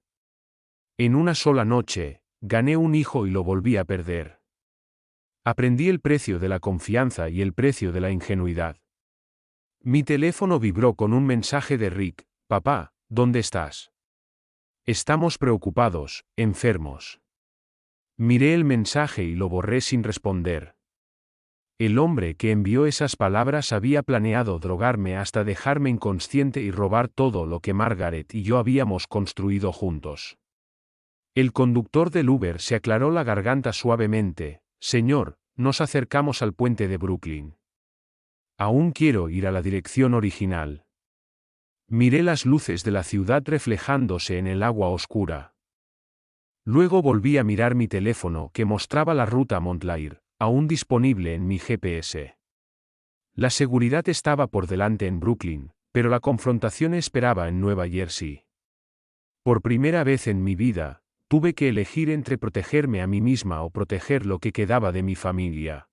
En una sola noche, gané un hijo y lo volví a perder. Aprendí el precio de la confianza y el precio de la ingenuidad. Mi teléfono vibró con un mensaje de Rick: papá, ¿dónde estás? Estamos preocupados, enfermos. Miré el mensaje y lo borré sin responder. El hombre que envió esas palabras había planeado drogarme hasta dejarme inconsciente y robar todo lo que Margaret y yo habíamos construido juntos. El conductor del Uber se aclaró la garganta suavemente: señor, nos acercamos al puente de Brooklyn. Aún quiero ir a la dirección original. Miré las luces de la ciudad reflejándose en el agua oscura. Luego volví a mirar mi teléfono que mostraba la ruta a Montclair, aún disponible en mi GPS. La seguridad estaba por delante en Brooklyn, pero la confrontación esperaba en Nueva Jersey. Por primera vez en mi vida, tuve que elegir entre protegerme a mí misma o proteger lo que quedaba de mi familia.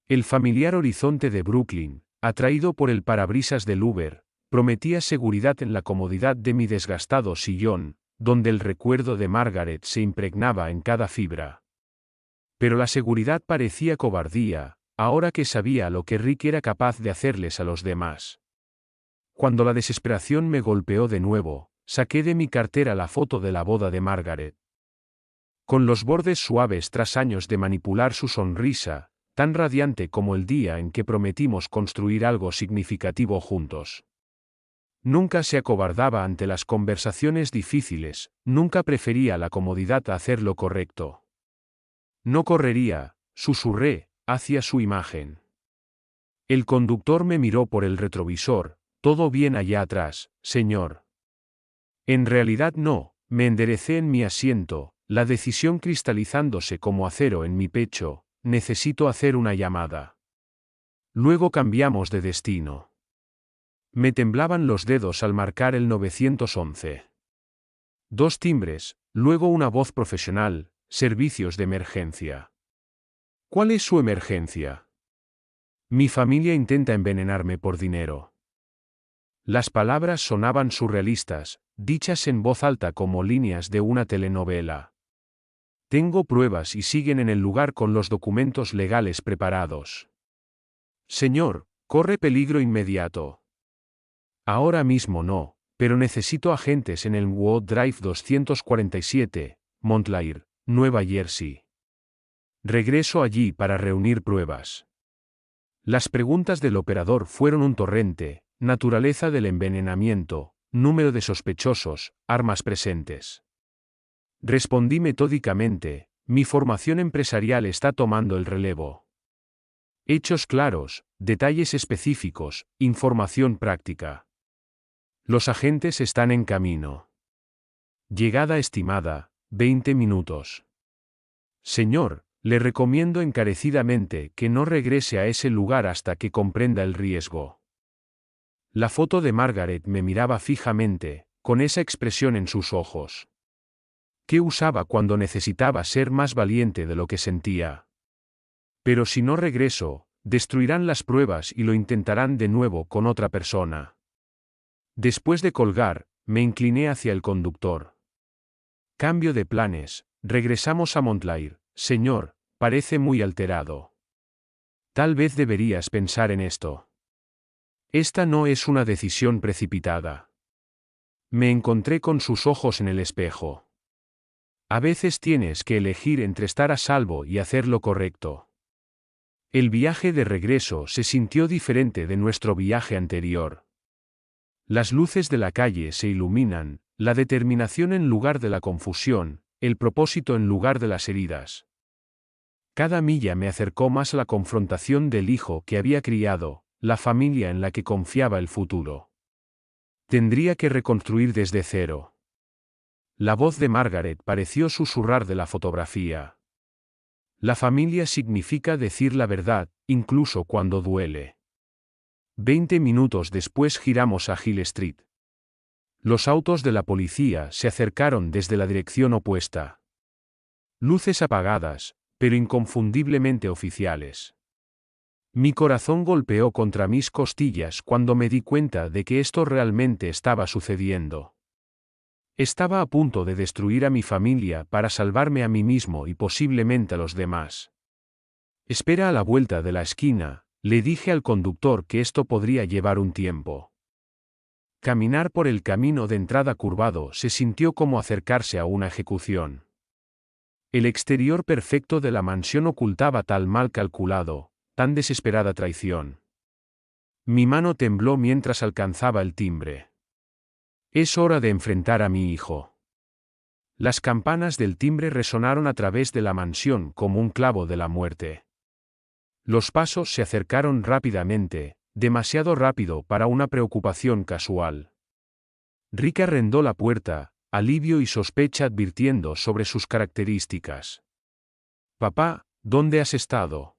El familiar horizonte de Brooklyn, atraído por el parabrisas del Uber, prometía seguridad en la comodidad de mi desgastado sillón, donde el recuerdo de Margaret se impregnaba en cada fibra. Pero la seguridad parecía cobardía, ahora que sabía lo que Rick era capaz de hacerles a los demás. Cuando la desesperación me golpeó de nuevo, saqué de mi cartera la foto de la boda de Margaret. Con los bordes suaves tras años de manipular su sonrisa, tan radiante como el día en que prometimos construir algo significativo juntos. Nunca se acobardaba ante las conversaciones difíciles, nunca prefería la comodidad a hacer lo correcto. No correría, susurré, hacia su imagen. El conductor me miró por el retrovisor. Todo bien allá atrás, señor. En realidad no, me enderecé en mi asiento, la decisión cristalizándose como acero en mi pecho. Necesito hacer una llamada. Luego cambiamos de destino. Me temblaban los dedos al marcar el 911. 2 timbres, luego una voz profesional, servicios de emergencia. ¿Cuál es su emergencia? Mi familia intenta envenenarme por dinero. Las palabras sonaban surrealistas, dichas en voz alta como líneas de una telenovela. Tengo pruebas y siguen en el lugar con los documentos legales preparados. Señor, corre peligro inmediato. Ahora mismo no, pero necesito agentes en el Wood Drive 247, Montclair, Nueva Jersey. Regreso allí para reunir pruebas. Las preguntas del operador fueron un torrente: naturaleza del envenenamiento, número de sospechosos, armas presentes. Respondí metódicamente: mi formación empresarial está tomando el relevo. Hechos claros, detalles específicos, información práctica. Los agentes están en camino. Llegada estimada, 20 minutos. Señor, le recomiendo encarecidamente que no regrese a ese lugar hasta que comprenda el riesgo. La foto de Margaret me miraba fijamente, con esa expresión en sus ojos. ¿Qué usaba cuando necesitaba ser más valiente de lo que sentía? Pero si no regreso, destruirán las pruebas y lo intentarán de nuevo con otra persona. Después de colgar, me incliné hacia el conductor. Cambio de planes, regresamos a Montclair, señor, parece muy alterado. Tal vez deberías pensar en esto. Esta no es una decisión precipitada. Me encontré con sus ojos en el espejo. A veces tienes que elegir entre estar a salvo y hacer lo correcto. El viaje de regreso se sintió diferente de nuestro viaje anterior. Las luces de la calle se iluminan, la determinación en lugar de la confusión, el propósito en lugar de las heridas. Cada milla me acercó más a la confrontación del hijo que había criado, la familia en la que confiaba el futuro. Tendría que reconstruir desde cero. La voz de Margaret pareció susurrar de la fotografía. La familia significa decir la verdad, incluso cuando duele. 20 minutos después giramos a Hill Street. Los autos de la policía se acercaron desde la dirección opuesta. Luces apagadas, pero inconfundiblemente oficiales. Mi corazón golpeó contra mis costillas cuando me di cuenta de que esto realmente estaba sucediendo. Estaba a punto de destruir a mi familia para salvarme a mí mismo y posiblemente a los demás. Espera a la vuelta de la esquina. Le dije al conductor que esto podría llevar un tiempo. Caminar por el camino de entrada curvado se sintió como acercarse a una ejecución. El exterior perfecto de la mansión ocultaba tal mal calculado, tan desesperada traición. Mi mano tembló mientras alcanzaba el timbre. Es hora de enfrentar a mi hijo. Las campanas del timbre resonaron a través de la mansión como un clavo de la muerte. Los pasos se acercaron rápidamente, demasiado rápido para una preocupación casual. Rick arrendó la puerta, alivio y sospecha advirtiendo sobre sus características. Papá, ¿dónde has estado?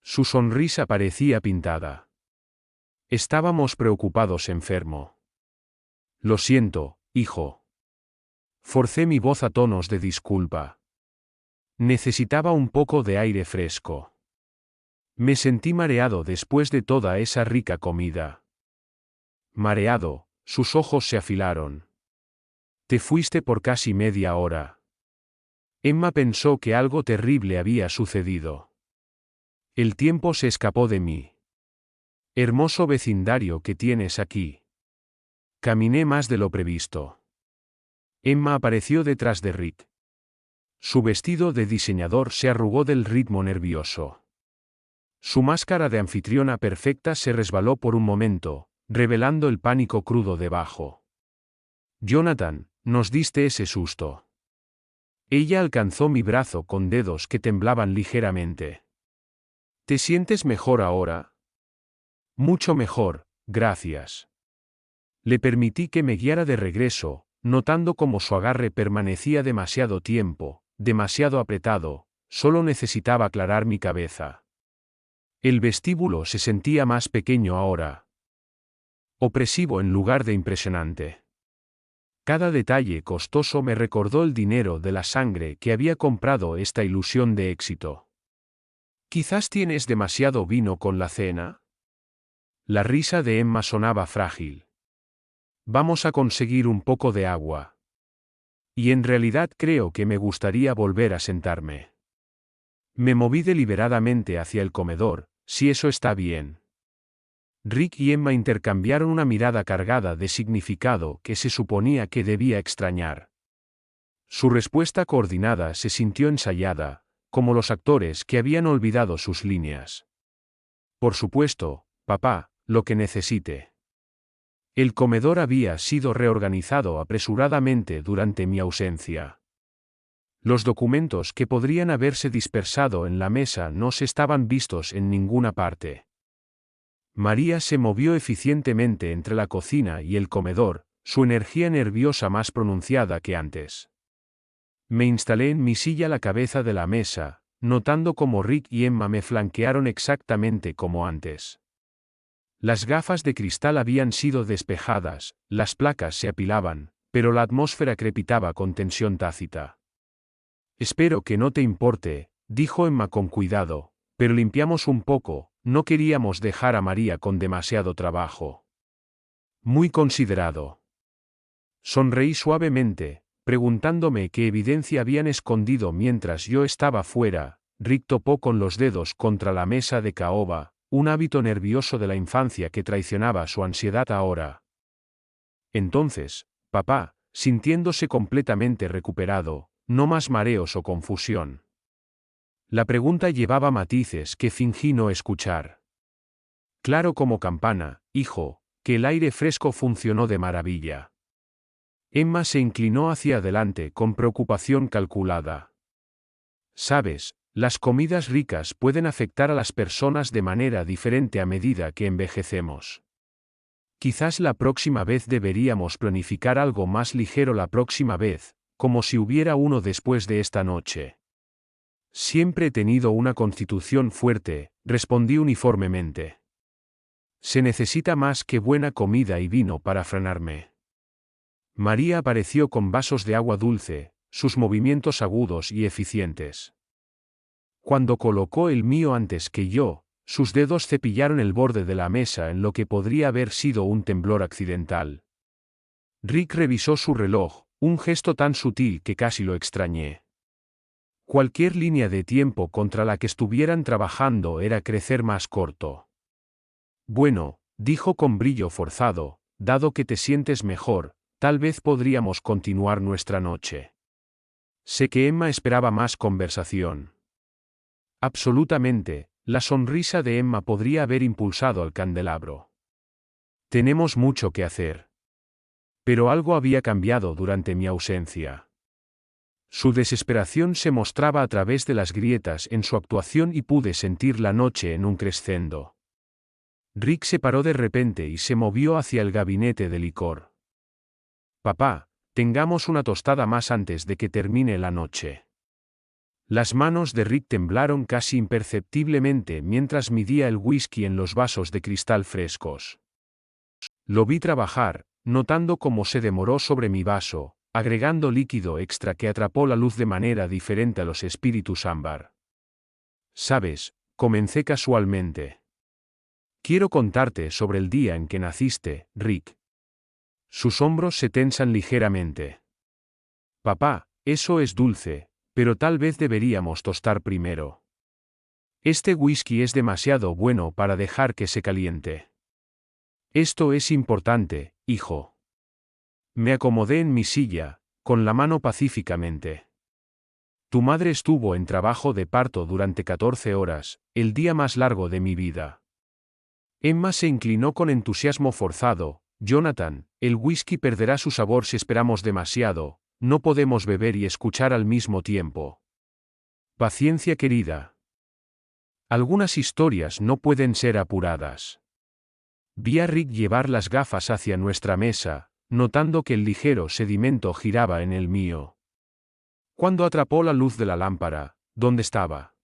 Su sonrisa parecía pintada. Estábamos preocupados, enfermo. Lo siento, hijo. Forcé mi voz a tonos de disculpa. Necesitaba un poco de aire fresco. Me sentí mareado después de toda esa rica comida. Mareado, sus ojos se afilaron. Te fuiste por casi media hora. Emma pensó que algo terrible había sucedido. El tiempo se escapó de mí. Hermoso vecindario que tienes aquí. Caminé más de lo previsto. Emma apareció detrás de Rick. Su vestido de diseñador se arrugó del ritmo nervioso. Su máscara de anfitriona perfecta se resbaló por un momento, revelando el pánico crudo debajo. Jonathan, nos diste ese susto. Ella alcanzó mi brazo con dedos que temblaban ligeramente. ¿Te sientes mejor ahora? Mucho mejor, gracias. Le permití que me guiara de regreso, notando cómo su agarre permanecía demasiado tiempo, demasiado apretado, solo necesitaba aclarar mi cabeza. El vestíbulo se sentía más pequeño ahora. Opresivo en lugar de impresionante. Cada detalle costoso me recordó el dinero de la sangre que había comprado esta ilusión de éxito. ¿Quizás tienes demasiado vino con la cena? La risa de Emma sonaba frágil. Vamos a conseguir un poco de agua. Y en realidad creo que me gustaría volver a sentarme. Me moví deliberadamente hacia el comedor, si eso está bien. Rick y Emma intercambiaron una mirada cargada de significado que se suponía que debía extrañar. Su respuesta coordinada se sintió ensayada, como los actores que habían olvidado sus líneas. Por supuesto, papá, lo que necesite. El comedor había sido reorganizado apresuradamente durante mi ausencia. Los documentos que podrían haberse dispersado en la mesa no se estaban vistos en ninguna parte. María se movió eficientemente entre la cocina y el comedor, su energía nerviosa más pronunciada que antes. Me instalé en mi silla a la cabeza de la mesa, notando cómo Rick y Emma me flanquearon exactamente como antes. Las gafas de cristal habían sido despejadas, las placas se apilaban, pero la atmósfera crepitaba con tensión tácita. Espero que no te importe, dijo Emma con cuidado, pero limpiamos un poco, no queríamos dejar a María con demasiado trabajo. Muy considerado. Sonreí suavemente, preguntándome qué evidencia habían escondido mientras yo estaba fuera. Rick topó con los dedos contra la mesa de caoba, un hábito nervioso de la infancia que traicionaba su ansiedad ahora. Entonces, papá, sintiéndose completamente recuperado, no más mareos o confusión. La pregunta llevaba matices que fingí no escuchar. Claro como campana, hijo, que el aire fresco funcionó de maravilla. Emma se inclinó hacia adelante con preocupación calculada. Sabes, las comidas ricas pueden afectar a las personas de manera diferente a medida que envejecemos. Quizás la próxima vez deberíamos planificar algo más ligero la próxima vez, como si hubiera uno después de esta noche. Siempre he tenido una constitución fuerte, respondí uniformemente. Se necesita más que buena comida y vino para frenarme. María apareció con vasos de agua dulce, sus movimientos agudos y eficientes. Cuando colocó el mío antes que yo, sus dedos cepillaron el borde de la mesa en lo que podría haber sido un temblor accidental. Rick revisó su reloj, un gesto tan sutil que casi lo extrañé. Cualquier línea de tiempo contra la que estuvieran trabajando era crecer más corto. Bueno, dijo con brillo forzado, dado que te sientes mejor, tal vez podríamos continuar nuestra noche. Sé que Emma esperaba más conversación. Absolutamente, la sonrisa de Emma podría haber impulsado al candelabro. Tenemos mucho que hacer. Pero algo había cambiado durante mi ausencia. Su desesperación se mostraba a través de las grietas en su actuación y pude sentir la noche en un crescendo. Rick se paró de repente y se movió hacia el gabinete de licor. Papá, tengamos una tostada más antes de que termine la noche. Las manos de Rick temblaron casi imperceptiblemente mientras midía el whisky en los vasos de cristal frescos. Lo vi trabajar, notando cómo se demoró sobre mi vaso, agregando líquido extra que atrapó la luz de manera diferente a los espíritus ámbar. Sabes, comencé casualmente. Quiero contarte sobre el día en que naciste, Rick. Sus hombros se tensan ligeramente. Papá, eso es dulce, pero tal vez deberíamos tostar primero. Este whisky es demasiado bueno para dejar que se caliente. Esto es importante, hijo. Me acomodé en mi silla, con la mano pacíficamente. Tu madre estuvo en trabajo de parto durante 14 horas, el día más largo de mi vida. Emma se inclinó con entusiasmo forzado. Jonathan, el whisky perderá su sabor si esperamos demasiado, no podemos beber y escuchar al mismo tiempo. Paciencia, querida. Algunas historias no pueden ser apuradas. Vi a Rick llevar las gafas hacia nuestra mesa, notando que el ligero sedimento giraba en el mío. Cuando atrapó la luz de la lámpara, ¿dónde estaba?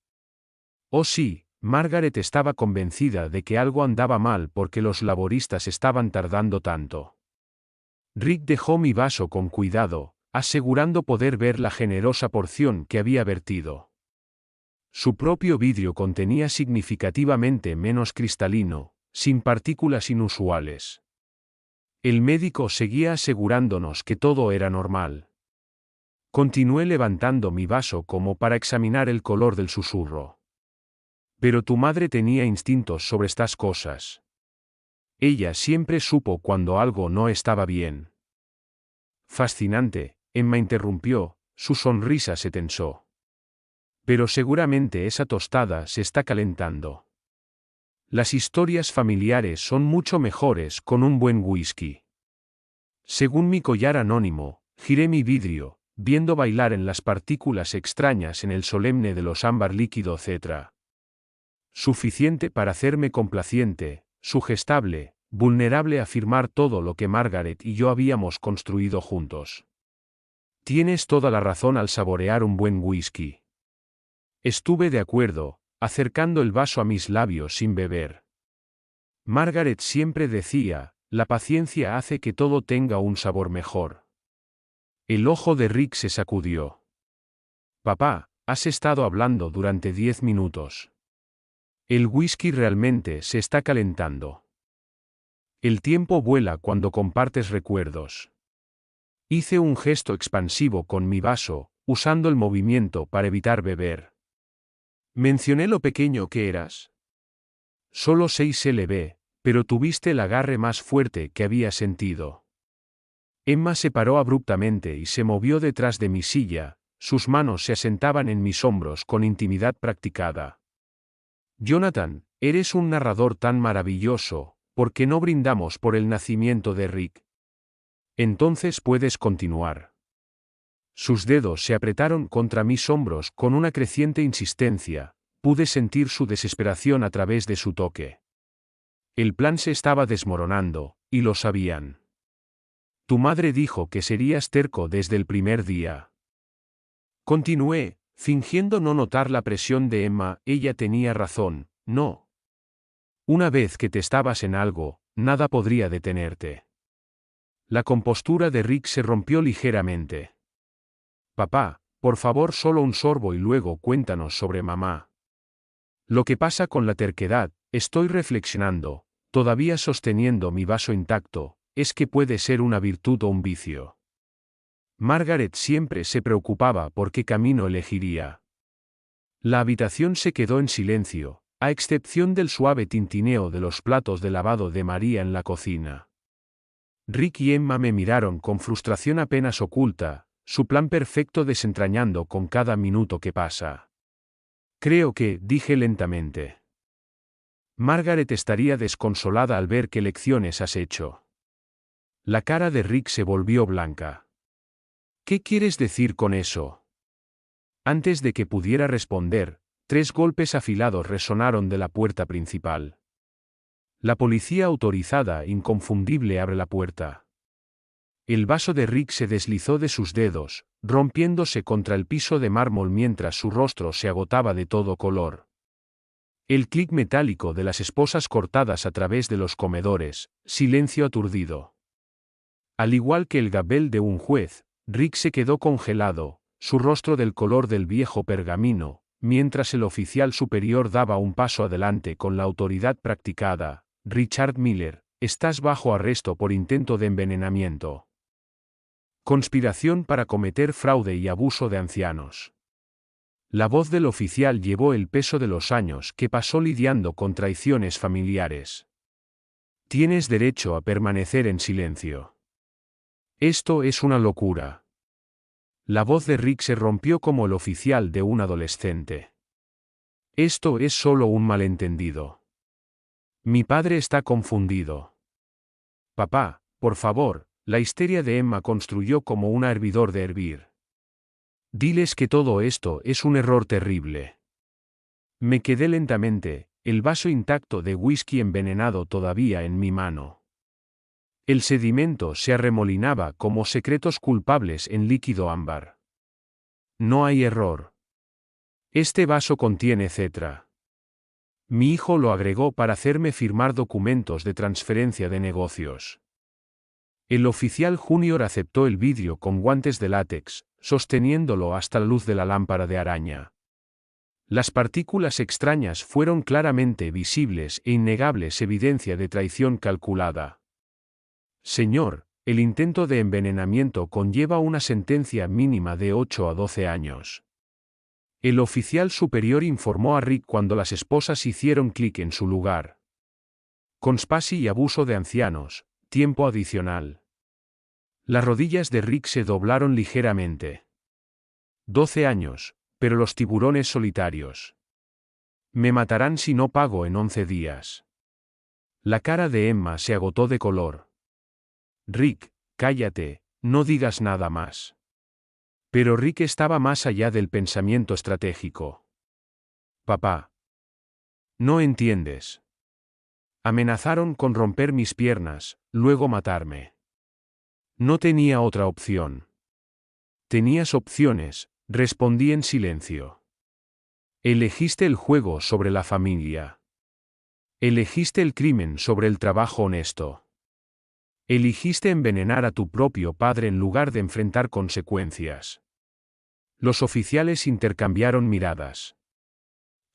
Oh sí, Margaret estaba convencida de que algo andaba mal porque los laboristas estaban tardando tanto. Rick dejó mi vaso con cuidado, asegurando poder ver la generosa porción que había vertido. Su propio vidrio contenía significativamente menos cristalino, sin partículas inusuales. El médico seguía asegurándonos que todo era normal. Continué levantando mi vaso como para examinar el color del susurro. Pero tu madre tenía instintos sobre estas cosas. Ella siempre supo cuando algo no estaba bien. Fascinante, Emma interrumpió, su sonrisa se tensó. Pero seguramente esa tostada se está calentando. Las historias familiares son mucho mejores con un buen whisky. Según mi collar anónimo, giré mi vidrio, viendo bailar en las partículas extrañas en el solemne de los ámbar líquido cetra. Suficiente para hacerme complaciente, sugestible, vulnerable a afirmar todo lo que Margaret y yo habíamos construido juntos. Tienes toda la razón al saborear un buen whisky. Estuve de acuerdo, acercando el vaso a mis labios sin beber. Margaret siempre decía, la paciencia hace que todo tenga un sabor mejor. El ojo de Rick se sacudió. Papá, has estado hablando durante 10 minutos. El whisky realmente se está calentando. El tiempo vuela cuando compartes recuerdos. Hice un gesto expansivo con mi vaso, usando el movimiento para evitar beber. Mencioné lo pequeño que eras. Solo 6 lb, pero tuviste el agarre más fuerte que había sentido. Emma se paró abruptamente y se movió detrás de mi silla, sus manos se asentaban en mis hombros con intimidad practicada. Jonathan, eres un narrador tan maravilloso, ¿por qué no brindamos por el nacimiento de Rick? Entonces puedes continuar. Sus dedos se apretaron contra mis hombros con una creciente insistencia, pude sentir su desesperación a través de su toque. El plan se estaba desmoronando, y lo sabían. Tu madre dijo que serías terco desde el primer día. Continué, fingiendo no notar la presión de Emma, ella tenía razón, no. Una vez que te estabas en algo, nada podría detenerte. La compostura de Rick se rompió ligeramente. Papá, por favor, solo un sorbo y luego cuéntanos sobre mamá. Lo que pasa con la terquedad, estoy reflexionando, todavía sosteniendo mi vaso intacto, es que puede ser una virtud o un vicio. Margaret siempre se preocupaba por qué camino elegiría. La habitación se quedó en silencio, a excepción del suave tintineo de los platos de lavado de María en la cocina. Rick y Emma me miraron con frustración apenas oculta, su plan perfecto desentrañando con cada minuto que pasa. Creo que, dije lentamente. Margaret estaría desconsolada al ver qué lecciones has hecho. La cara de Rick se volvió blanca. ¿Qué quieres decir con eso? Antes de que pudiera responder, 3 golpes afilados resonaron de la puerta principal. La policía autorizada, inconfundible, abre la puerta. El vaso de Rick se deslizó de sus dedos, rompiéndose contra el piso de mármol mientras su rostro se agotaba de todo color. El clic metálico de las esposas cortadas a través de los comedores, silencio aturdido. Al igual que el gabel de un juez, Rick se quedó congelado, su rostro del color del viejo pergamino, mientras el oficial superior daba un paso adelante con la autoridad practicada. Richard Miller, estás bajo arresto por intento de envenenamiento. Conspiración para cometer fraude y abuso de ancianos. La voz del oficial llevó el peso de los años que pasó lidiando con traiciones familiares. Tienes derecho a permanecer en silencio. Esto es una locura. La voz de Rick se rompió como el oficial de un adolescente. Esto es solo un malentendido. Mi padre está confundido. Papá, por favor, la histeria de Emma construyó como un hervidor de hervir. Diles que todo esto es un error terrible. Me quedé lentamente, el vaso intacto de whisky envenenado todavía en mi mano. El sedimento se arremolinaba como secretos culpables en líquido ámbar. No hay error. Este vaso contiene cetra. Mi hijo lo agregó para hacerme firmar documentos de transferencia de negocios. El oficial junior aceptó el vidrio con guantes de látex, sosteniéndolo hasta la luz de la lámpara de araña. Las partículas extrañas fueron claramente visibles e innegables evidencia de traición calculada. Señor, el intento de envenenamiento conlleva una sentencia mínima de 8 a 12 años. El oficial superior informó a Rick cuando las esposas hicieron clic en su lugar. Conspiracy y abuso de ancianos, tiempo adicional. Las rodillas de Rick se doblaron ligeramente. 12 años, pero los tiburones solitarios. Me matarán si no pago en 11 días. La cara de Emma se agotó de color. Rick, cállate, no digas nada más. Pero Rick estaba más allá del pensamiento estratégico. Papá. No entiendes. Amenazaron con romper mis piernas, luego matarme. No tenía otra opción. Tenías opciones, respondí en silencio. Elegiste el juego sobre la familia. Elegiste el crimen sobre el trabajo honesto. Elegiste envenenar a tu propio padre en lugar de enfrentar consecuencias. Los oficiales intercambiaron miradas.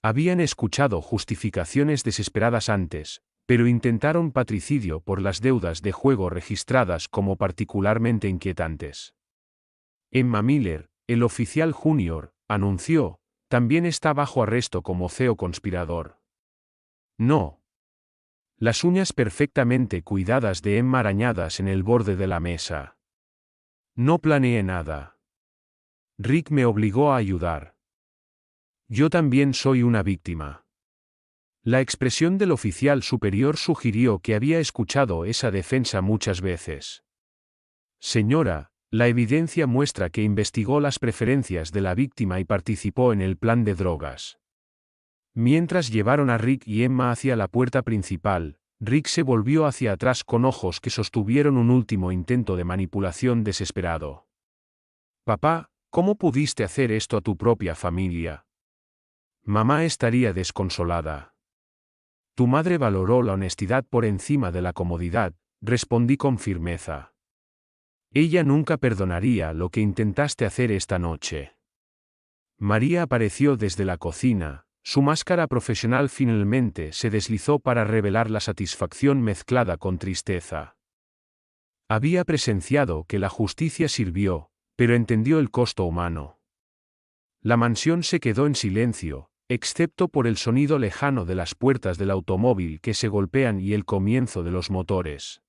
Habían escuchado justificaciones desesperadas antes, pero intentaron patricidio por las deudas de juego registradas como particularmente inquietantes. Emma Miller, el oficial junior, anunció, también está bajo arresto como CEO conspirador. No. Las uñas perfectamente cuidadas de Emma arañadas en el borde de la mesa. No planeé nada. Rick me obligó a ayudar. Yo también soy una víctima. La expresión del oficial superior sugirió que había escuchado esa defensa muchas veces. Señora, la evidencia muestra que investigó las preferencias de la víctima y participó en el plan de drogas. Mientras llevaron a Rick y Emma hacia la puerta principal, Rick se volvió hacia atrás con ojos que sostuvieron un último intento de manipulación desesperado. Papá, ¿cómo pudiste hacer esto a tu propia familia? Mamá estaría desconsolada. Tu madre valoró la honestidad por encima de la comodidad, respondí con firmeza. Ella nunca perdonaría lo que intentaste hacer esta noche. María apareció desde la cocina. Su máscara profesional finalmente se deslizó para revelar la satisfacción mezclada con tristeza. Había presenciado que la justicia sirvió, pero entendió el costo humano. La mansión se quedó en silencio, excepto por el sonido lejano de las puertas del automóvil que se golpean y el comienzo de los motores.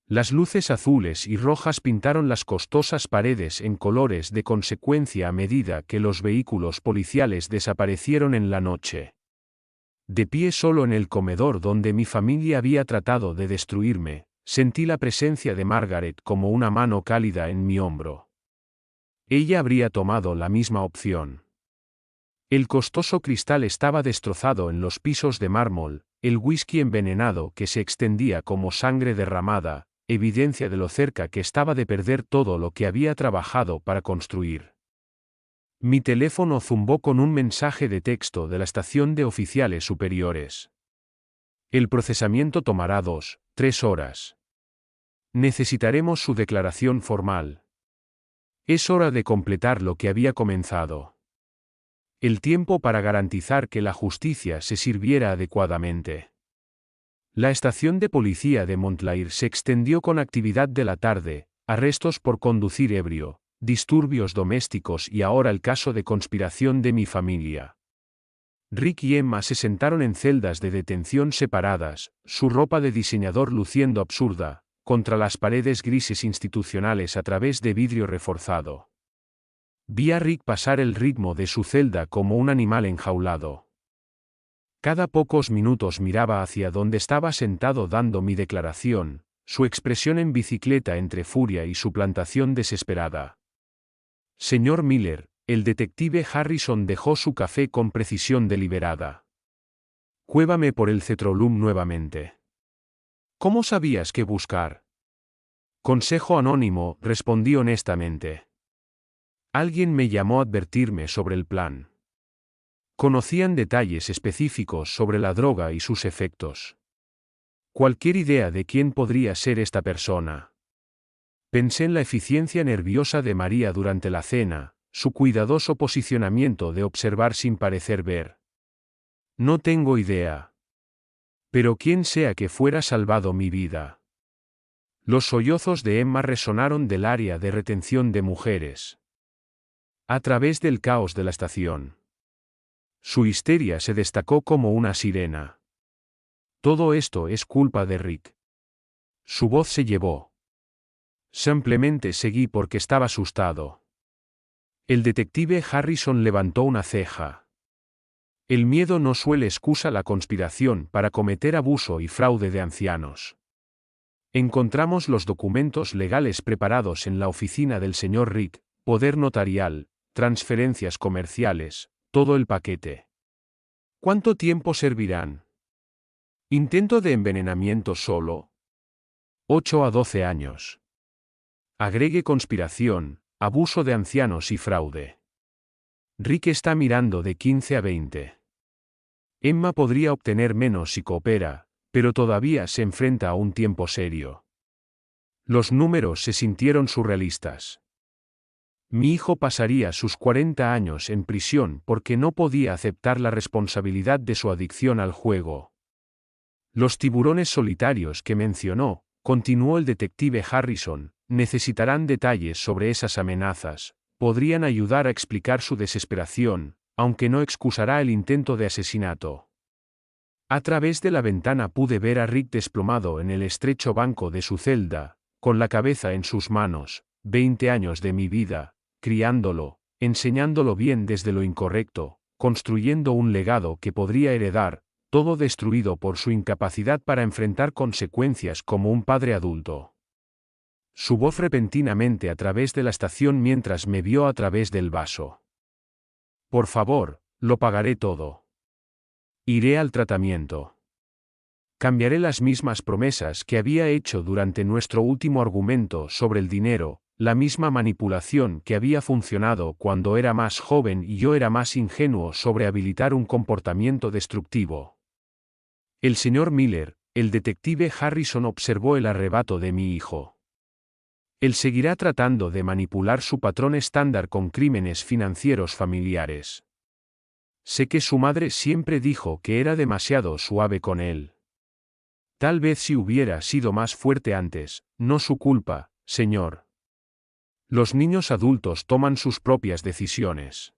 Las luces azules y rojas pintaron las costosas paredes en colores de consecuencia a medida que los vehículos policiales desaparecieron en la noche. De pie solo en el comedor donde mi familia había tratado de destruirme, sentí la presencia de Margaret como una mano cálida en mi hombro. Ella habría tomado la misma opción. El costoso cristal estaba destrozado en los pisos de mármol, el whisky envenenado que se extendía como sangre derramada, evidencia de lo cerca que estaba de perder todo lo que había trabajado para construir. Mi teléfono zumbó con un mensaje de texto de la estación de oficiales superiores. El procesamiento tomará 2-3 horas. Necesitaremos su declaración formal. Es hora de completar lo que había comenzado. El tiempo para garantizar que la justicia se sirviera adecuadamente. La estación de policía de Montclair se extendió con actividad de la tarde, arrestos por conducir ebrio, disturbios domésticos y ahora el caso de conspiración de mi familia. Rick y Emma se sentaron en celdas de detención separadas, su ropa de diseñador luciendo absurda, contra las paredes grises institucionales a través de vidrio reforzado. Vi a Rick pasar el ritmo de su celda como un animal enjaulado. Cada pocos minutos miraba hacia donde estaba sentado dando mi declaración, su expresión en bicicleta entre furia y suplantación desesperada. Señor Miller, el detective Harrison dejó su café con precisión deliberada. Cuévame por el cetrolum nuevamente. ¿Cómo sabías qué buscar? Consejo anónimo, respondí honestamente. Alguien me llamó a advertirme sobre el plan. Conocían detalles específicos sobre la droga y sus efectos. Cualquier idea de quién podría ser esta persona. Pensé en la eficiencia nerviosa de María durante la cena, su cuidadoso posicionamiento de observar sin parecer ver. No tengo idea. Pero quien sea que fuera salvado mi vida. Los sollozos de Emma resonaron del área de retención de mujeres. A través del caos de la estación. Su histeria se destacó como una sirena. Todo esto es culpa de Rick. Su voz se llevó. Simplemente seguí porque estaba asustado. El detective Harrison levantó una ceja. El miedo no suele excusa la conspiración para cometer abuso y fraude de ancianos. Encontramos los documentos legales preparados en la oficina del señor Rick, poder notarial, transferencias comerciales, todo el paquete. ¿Cuánto tiempo servirán? Intento de envenenamiento solo. 8 a 12 años. Agregue conspiración, abuso de ancianos y fraude. Rick está mirando de 15 a 20. Emma podría obtener menos si coopera, pero todavía se enfrenta a un tiempo serio. Los números se sintieron surrealistas. Mi hijo pasaría sus 40 años en prisión porque no podía aceptar la responsabilidad de su adicción al juego. Los tiburones solitarios que mencionó, continuó el detective Harrison, necesitarán detalles sobre esas amenazas, podrían ayudar a explicar su desesperación, aunque no excusará el intento de asesinato. A través de la ventana pude ver a Rick desplomado en el estrecho banco de su celda, con la cabeza en sus manos, 20 años de mi vida, criándolo, enseñándolo bien desde lo incorrecto, construyendo un legado que podría heredar, todo destruido por su incapacidad para enfrentar consecuencias como un padre adulto. Su voz repentinamente a través de la estación mientras me vio a través del vaso. Por favor, lo pagaré todo. Iré al tratamiento. Cambiaré las mismas promesas que había hecho durante nuestro último argumento sobre el dinero, la misma manipulación que había funcionado cuando era más joven y yo era más ingenuo sobre habilitar un comportamiento destructivo. El señor Miller, el detective Harrison observó el arrebato de mi hijo. Él seguirá tratando de manipular su patrón estándar con crímenes financieros familiares. Sé que su madre siempre dijo que era demasiado suave con él. Tal vez si hubiera sido más fuerte antes, no su culpa, señor. Los niños adultos toman sus propias decisiones.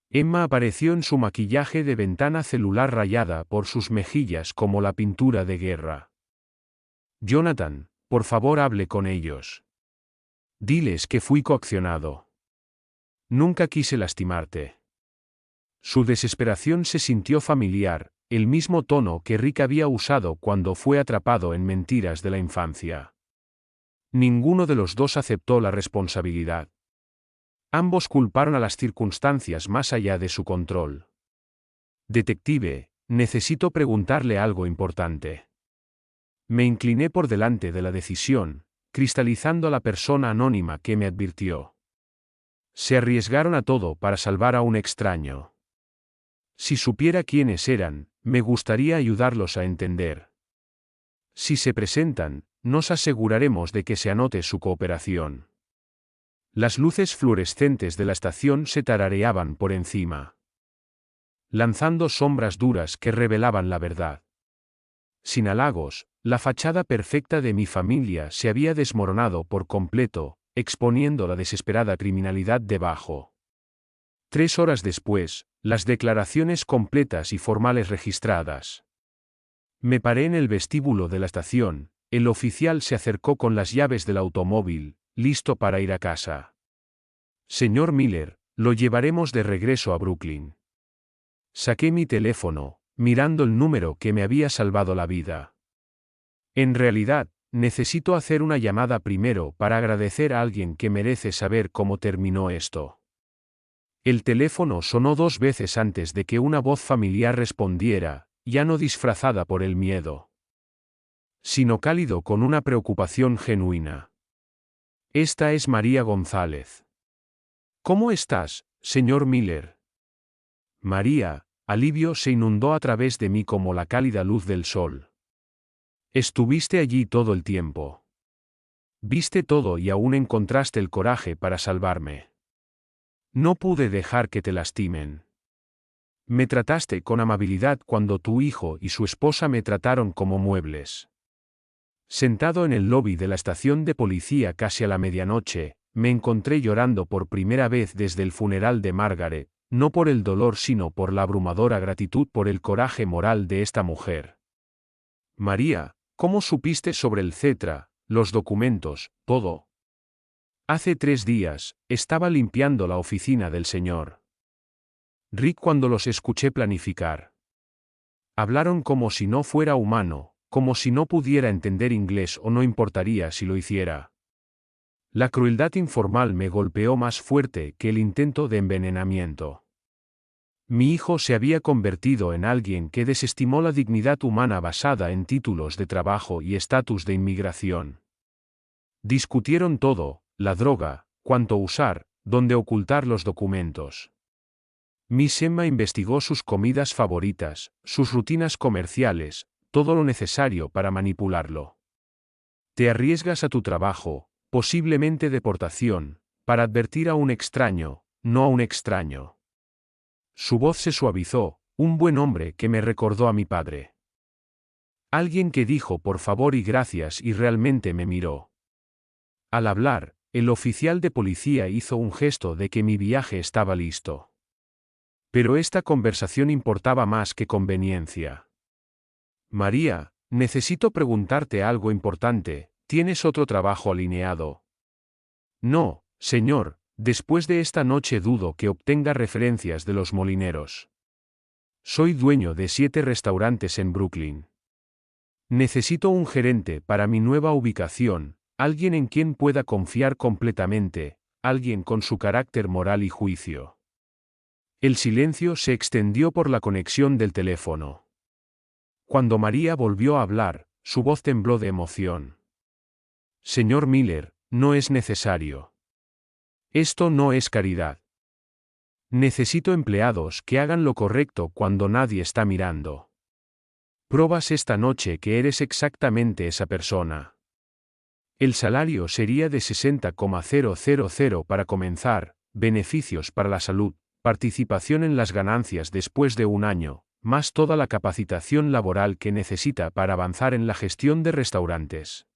Emma apareció en su maquillaje de ventana celular rayada por sus mejillas como la pintura de guerra. Jonathan, por favor hable con ellos. Diles que fui coaccionado. Nunca quise lastimarte. Su desesperación se sintió familiar, el mismo tono que Rick había usado cuando fue atrapado en mentiras de la infancia. Ninguno de los dos aceptó la responsabilidad. Ambos culparon a las circunstancias más allá de su control. Detective, necesito preguntarle algo importante. Me incliné por delante de la decisión, cristalizando a la persona anónima que me advirtió. Se arriesgaron a todo para salvar a un extraño. Si supiera quiénes eran, me gustaría ayudarlos a entender. Si se presentan, nos aseguraremos de que se anote su cooperación. Las luces fluorescentes de la estación se tarareaban por encima, lanzando sombras duras que revelaban la verdad. Sin halagos, la fachada perfecta de mi familia se había desmoronado por completo, exponiendo la desesperada criminalidad debajo. 3 horas después, las declaraciones completas y formales registradas. Me paré en el vestíbulo de la estación, el oficial se acercó con las llaves del automóvil, listo para ir a casa. Señor Miller, lo llevaremos de regreso a Brooklyn. Saqué mi teléfono, mirando el número que me había salvado la vida. En realidad, necesito hacer una llamada primero para agradecer a alguien que merece saber cómo terminó esto. El teléfono sonó 2 veces antes de que una voz familiar respondiera, ya no disfrazada por el miedo, sino cálido con una preocupación genuina. Esta es María González. ¿Cómo estás, señor Miller? María, alivio se inundó a través de mí como la cálida luz del sol. Estuviste allí todo el tiempo. Viste todo y aún encontraste el coraje para salvarme. No pude dejar que te lastimen. Me trataste con amabilidad cuando tu hijo y su esposa me trataron como muebles. Sentado en el lobby de la estación de policía casi a la medianoche, me encontré llorando por primera vez desde el funeral de Margaret, no por el dolor sino por la abrumadora gratitud por el coraje moral de esta mujer. María, ¿cómo supiste sobre el Cetra, los documentos, todo? Hace 3 días, estaba limpiando la oficina del señor Rick cuando los escuché planificar. Hablaron como si no fuera humano, como si no pudiera entender inglés o no importaría si lo hiciera. La crueldad informal me golpeó más fuerte que el intento de envenenamiento. Mi hijo se había convertido en alguien que desestimó la dignidad humana basada en títulos de trabajo y estatus de inmigración. Discutieron todo, la droga, cuánto usar, dónde ocultar los documentos. Miss Emma investigó sus comidas favoritas, sus rutinas comerciales, todo lo necesario para manipularlo. Te arriesgas a tu trabajo, posiblemente deportación, para advertir a un extraño, no a un extraño. Su voz se suavizó, un buen hombre que me recordó a mi padre. Alguien que dijo por favor y gracias y realmente me miró. Al hablar, el oficial de policía hizo un gesto de que mi viaje estaba listo. Pero esta conversación importaba más que conveniencia. María, necesito preguntarte algo importante, ¿tienes otro trabajo alineado? No, señor, después de esta noche dudo que obtenga referencias de los molineros. Soy dueño de 7 restaurantes en Brooklyn. Necesito un gerente para mi nueva ubicación, alguien en quien pueda confiar completamente, alguien con su carácter moral y juicio. El silencio se extendió por la conexión del teléfono. Cuando María volvió a hablar, su voz tembló de emoción. Señor Miller, no es necesario. Esto no es caridad. Necesito empleados que hagan lo correcto cuando nadie está mirando. Pruebas esta noche que eres exactamente esa persona. El salario sería de 60,000 para comenzar, beneficios para la salud, participación en las ganancias después de un año, más toda la capacitación laboral que necesita para avanzar en la gestión de restaurantes.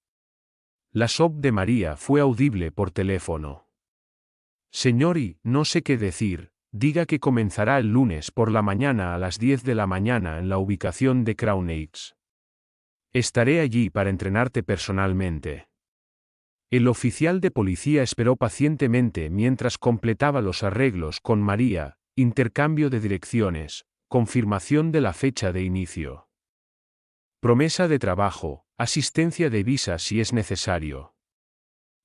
La sob de María fue audible por teléfono. Señor, y no sé qué decir, diga que comenzará el lunes por la mañana a las 10 de la mañana en la ubicación de Crown Heights. Estaré allí para entrenarte personalmente. El oficial de policía esperó pacientemente mientras completaba los arreglos con María, intercambio de direcciones, confirmación de la fecha de inicio. Promesa de trabajo, asistencia de visa si es necesario.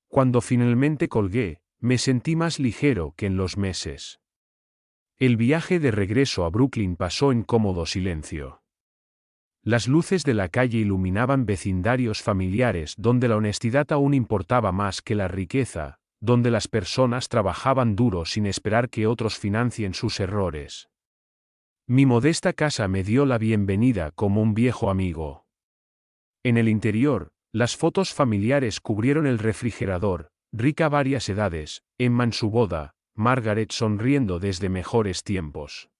Cuando finalmente colgué, me sentí más ligero que en los meses. El viaje de regreso a Brooklyn pasó en cómodo silencio. Las luces de la calle iluminaban vecindarios familiares donde la honestidad aún importaba más que la riqueza, donde las personas trabajaban duro sin esperar que otros financien sus errores. Mi modesta casa me dio la bienvenida como un viejo amigo. En el interior, las fotos familiares cubrieron el refrigerador, Rick a varias edades, Emma en su boda, Margaret sonriendo desde mejores tiempos.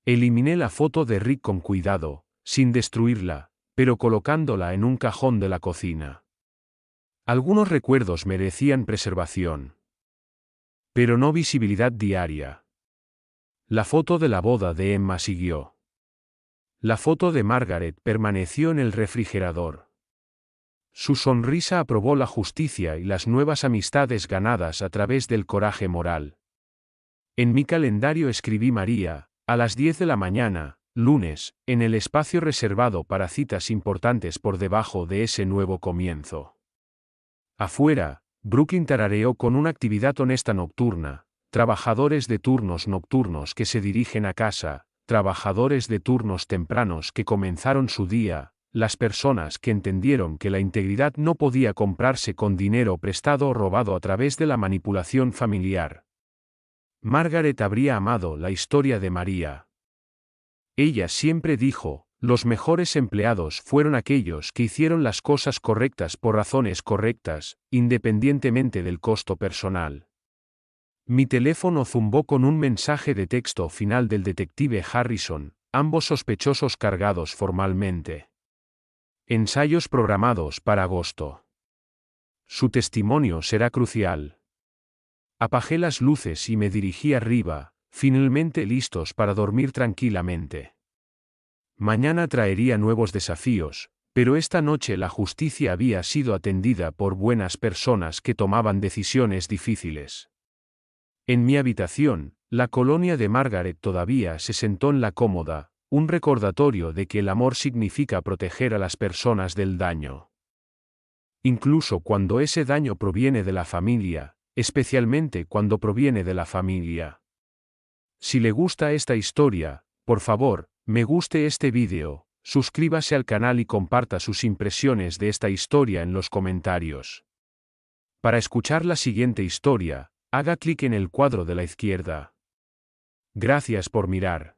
Eliminé la foto de Rick con cuidado, sin destruirla, pero colocándola en un cajón de la cocina. Algunos recuerdos merecían preservación, pero no visibilidad diaria. La foto de la boda de Emma siguió. La foto de Margaret permaneció en el refrigerador. Su sonrisa aprobó la justicia y las nuevas amistades ganadas a través del coraje moral. En mi calendario escribí María, a las 10 de la mañana, lunes, en el espacio reservado para citas importantes por debajo de ese nuevo comienzo. Afuera, Brooklyn tarareó con una actividad honesta nocturna, trabajadores de turnos nocturnos que se dirigen a casa, trabajadores de turnos tempranos que comenzaron su día, las personas que entendieron que la integridad no podía comprarse con dinero prestado o robado a través de la manipulación familiar. Margaret habría amado la historia de María. Ella siempre dijo, los mejores empleados fueron aquellos que hicieron las cosas correctas por razones correctas, independientemente del costo personal. Mi teléfono zumbó con un mensaje de texto final del detective Harrison, ambos sospechosos cargados formalmente. Ensayos programados para agosto. Su testimonio será crucial. Apagué las luces y me dirigí arriba, finalmente listos para dormir tranquilamente. Mañana traería nuevos desafíos, pero esta noche la justicia había sido atendida por buenas personas que tomaban decisiones difíciles. En mi habitación, la colonia de Margaret todavía se sentó en la cómoda, un recordatorio de que el amor significa proteger a las personas del daño. Incluso cuando ese daño proviene de la familia, especialmente cuando proviene de la familia. Si le gusta esta historia, por favor, me guste este vídeo, suscríbase al canal y comparta sus impresiones de esta historia en los comentarios. Para escuchar la siguiente historia, haga clic en el cuadro de la izquierda. Gracias por mirar.